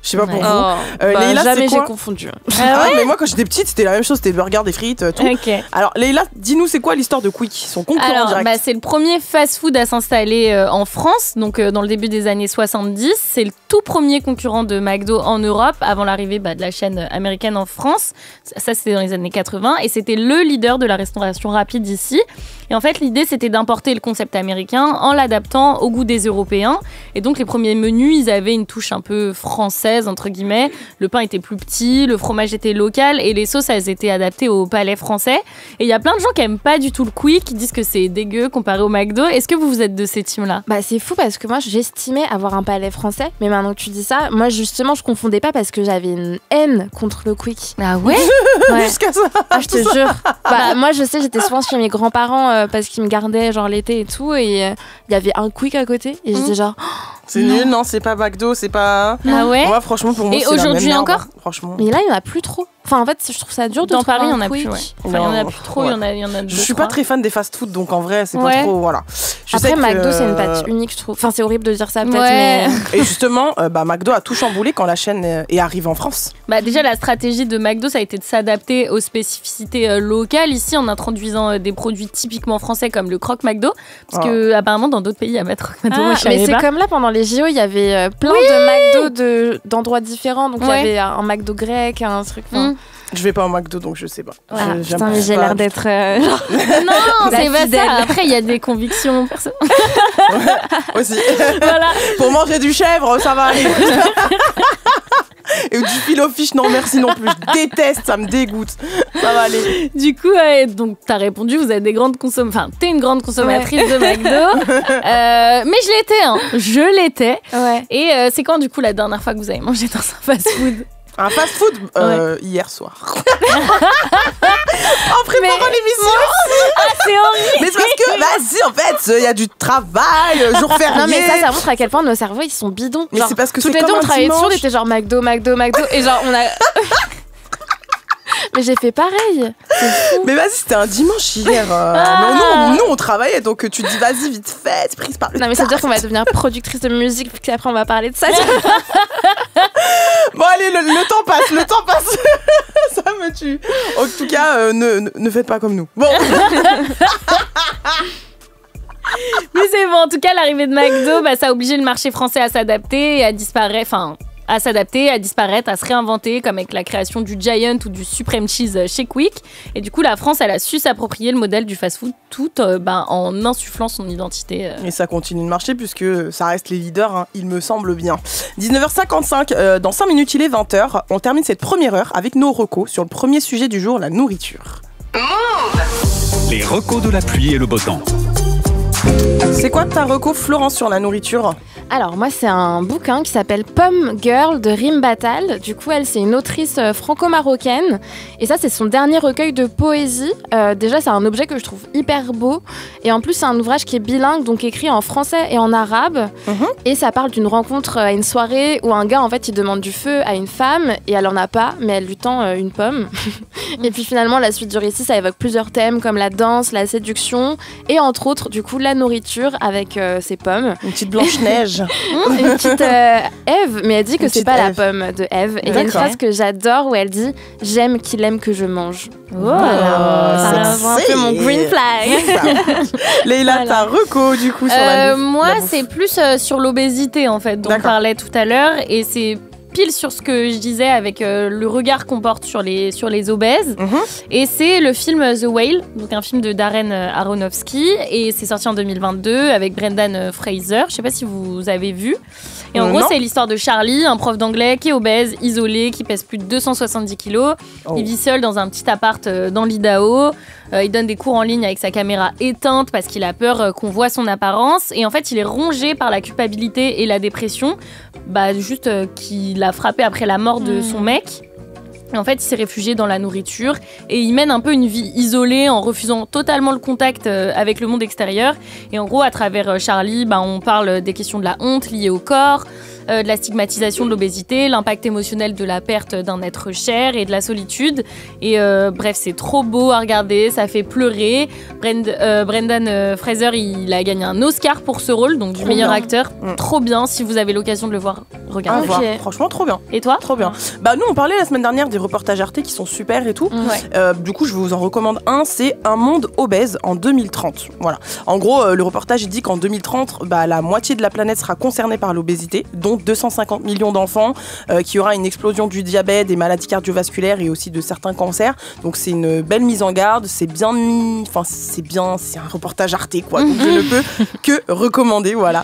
Je sais pas pour vous. Leïla, jamais j'ai confondu. Mais moi quand j'étais petite c'était la même chose, c'était burger, des frites, tout. Okay. Alors Leïla, dis-nous c'est quoi l'histoire de Quick, son concurrent direct? C'est le premier fast-food à s'installer en France, donc dans le début des années 70. C'est le tout premier concurrent de McDo en Europe avant l'arrivée de la chaîne américaine en France. Ça c'était dans les années 80 et c'était le leader de la restauration rapide ici. Et en fait, l'idée, c'était d'importer le concept américain en l'adaptant au goût des Européens. Et donc, les premiers menus, ils avaient une touche un peu française, entre guillemets. Le pain était plus petit, le fromage était local et les sauces, elles étaient adaptées au palais français. Et il y a plein de gens qui n'aiment pas du tout le Quick, qui disent que c'est dégueu comparé au McDo. Est-ce que vous êtes de ces teams-là? C'est fou parce que moi, j'estimais avoir un palais français. Mais maintenant que tu dis ça, moi, justement, je confondais pas parce que j'avais une haine contre le Quick. Ah ouais? Jusqu'à ça. Je te jure. Moi, je sais, j'étais souvent chez mes grands-parents parce qu'ils me gardaient genre l'été et tout, et il y avait un Quick à côté et j'étais genre c'est nul, non, c'est pas McDo, c'est pas. Ah ouais? Moi franchement pour moi et c'est aujourd'hui la même encore merde, franchement. Mais là il y en a plus trop. Enfin, en fait, je trouve ça dur de Dans trouver Paris, il y un en a plus, quick. ouais. Enfin, il y en a plus trop, il ouais. y en a deux, Je suis pas très fan des fast-food, donc en vrai, c'est pas Ouais. trop. Voilà. Je Après, sais que, McDo, c'est une pâte unique, je trouve. Enfin, c'est horrible de dire ça, peut-être, Ouais. mais... Et justement, McDo a tout chamboulé quand la chaîne est arrivée en France. Bah, déjà, la stratégie de McDo, ça a été de s'adapter aux spécificités locales ici en introduisant des produits typiquement français comme le croque McDo. Parce que apparemment, dans d'autres pays, il y a pas de croque McDo. Moi, je mais savais c'est pas. comme là, pendant les JO, il y avait plein de McDo d'endroits différents. Donc, il y Ouais. avait un McDo grec, un truc... enfin, Je vais pas au McDo, donc je sais pas. Ah, J'aime putain, mais j'ai pas. l'air d'être... Non, La c'est pas fidèle. ça. Après, il y a des convictions personnelles. Aussi. Voilà. Pour manger du chèvre, ça va aller. Et du filet au fish, non merci non plus. Je déteste, ça me dégoûte. Ça va aller. Du coup, donc t'as répondu, vous êtes des grandes consommatrices. Enfin, t'es une grande consommatrice de McDo. Mais je l'étais, hein. Je l'étais. Ouais. Et c'est quand, du coup, la dernière fois que vous avez mangé dans un fast-food? Un fast-food hier soir. En préparant l'émission. Ah, c'est horrible! Mais c'est parce que, vas-y, en fait, il y a du travail, jour férié. Non, mais ça montre à quel point nos cerveaux, ils sont bidons. Mais Genre, c'est parce que toutes c'est les deux, comme on un travaillait dessus, on dimanche. était genre McDo. Et genre, on a... Mais j'ai fait pareil. C'est fou. Mais vas-y, c'était un dimanche hier. Mais nous, on travaillait, donc tu te dis, vas-y, vite fait, t'es prise par le Non, mais ça veut dire qu'on va devenir productrice de musique, puis après on va parler de ça. Bon, allez, le temps passe. Ça me tue. En tout cas, ne faites pas comme nous. Bon. Mais c'est bon, en tout cas, l'arrivée de McDo, ça a obligé le marché français à s'adapter et à disparaître. Enfin, à s'adapter, à disparaître, à se réinventer, comme avec la création du Giant ou du Supreme Cheese chez Quick. Et du coup, la France, elle a su s'approprier le modèle du fast-food tout en insufflant son identité. Et ça continue de marcher puisque ça reste les leaders, hein, il me semble bien. 19h55, dans 5 minutes, il est 20h. On termine cette première heure avec nos recos sur le premier sujet du jour, la nourriture. Les recos de la pluie et le beau temps. C'est quoi ta reco, Florence, sur la nourriture ? Alors moi c'est un bouquin qui s'appelle Pomme Girl de Rim Batal. Du coup elle c'est une autrice franco-marocaine et ça c'est son dernier recueil de poésie. Déjà c'est un objet que je trouve hyper beau et en plus c'est un ouvrage qui est bilingue donc écrit en français et en arabe et ça parle d'une rencontre à une soirée où un gars en fait il demande du feu à une femme et elle en a pas mais elle lui tend une pomme et puis finalement la suite du récit ça évoque plusieurs thèmes comme la danse, la séduction et entre autres du coup la nourriture avec ses pommes. Une petite Blanche-Neige. Une petite Ève, mais elle dit que Une c'est petite pas la Ève. pomme de Ève. Et il y a une D'accord. phrase que j'adore où elle dit « J'aime qu'il aime que je mange ». Ça rejoint un peu mon green flag. Leïla, Voilà. ta reco du coup sur la bouffe. Moi, la bouffe. c'est plus sur l'obésité, en fait, dont on D'accord. parlait tout à l'heure. Et c'est pile sur ce que je disais avec le regard qu'on porte sur les obèses. Et c'est le film The Whale, donc un film de Darren Aronofsky. Et c'est sorti en 2022 avec Brendan Fraser. Je sais pas si vous avez vu. Et en gros, Non. c'est l'histoire de Charlie, un prof d'anglais qui est obèse, isolé, qui pèse plus de 270 kilos. Oh. Il vit seul dans un petit appart dans l'Idaho. Il donne des cours en ligne avec sa caméra éteinte parce qu'il a peur qu'on voit son apparence. Et en fait, il est rongé par la culpabilité et la dépression, juste qu'il a frappé après la mort de son mec. Et en fait, il s'est réfugié dans la nourriture et il mène un peu une vie isolée en refusant totalement le contact avec le monde extérieur. Et en gros, à travers Charlie, on parle des questions de la honte liée au corps, de la stigmatisation de l'obésité, l'impact émotionnel de la perte d'un être cher et de la solitude. Et bref, c'est trop beau à regarder, ça fait pleurer. Brendan Fraser, il a gagné un Oscar pour ce rôle, donc du meilleur bien. acteur. Trop bien, si vous avez l'occasion de le voir, À regardez. voir. Ok. Franchement, trop bien. Et toi? Trop bien. Nous, on parlait la semaine dernière des reportages Arte qui sont super et tout. Ouais. Du coup, je vous en recommande un, c'est Un monde obèse en 2030. Voilà. En gros, le reportage il dit qu'en 2030, la moitié de la planète sera concernée par l'obésité, dont 250 millions d'enfants, qu'il y aura une explosion du diabète, des maladies cardiovasculaires et aussi de certains cancers. Donc c'est une belle mise en garde, c'est bien mis, c'est un reportage Arte quoi. Donc je ne peux que recommander, voilà.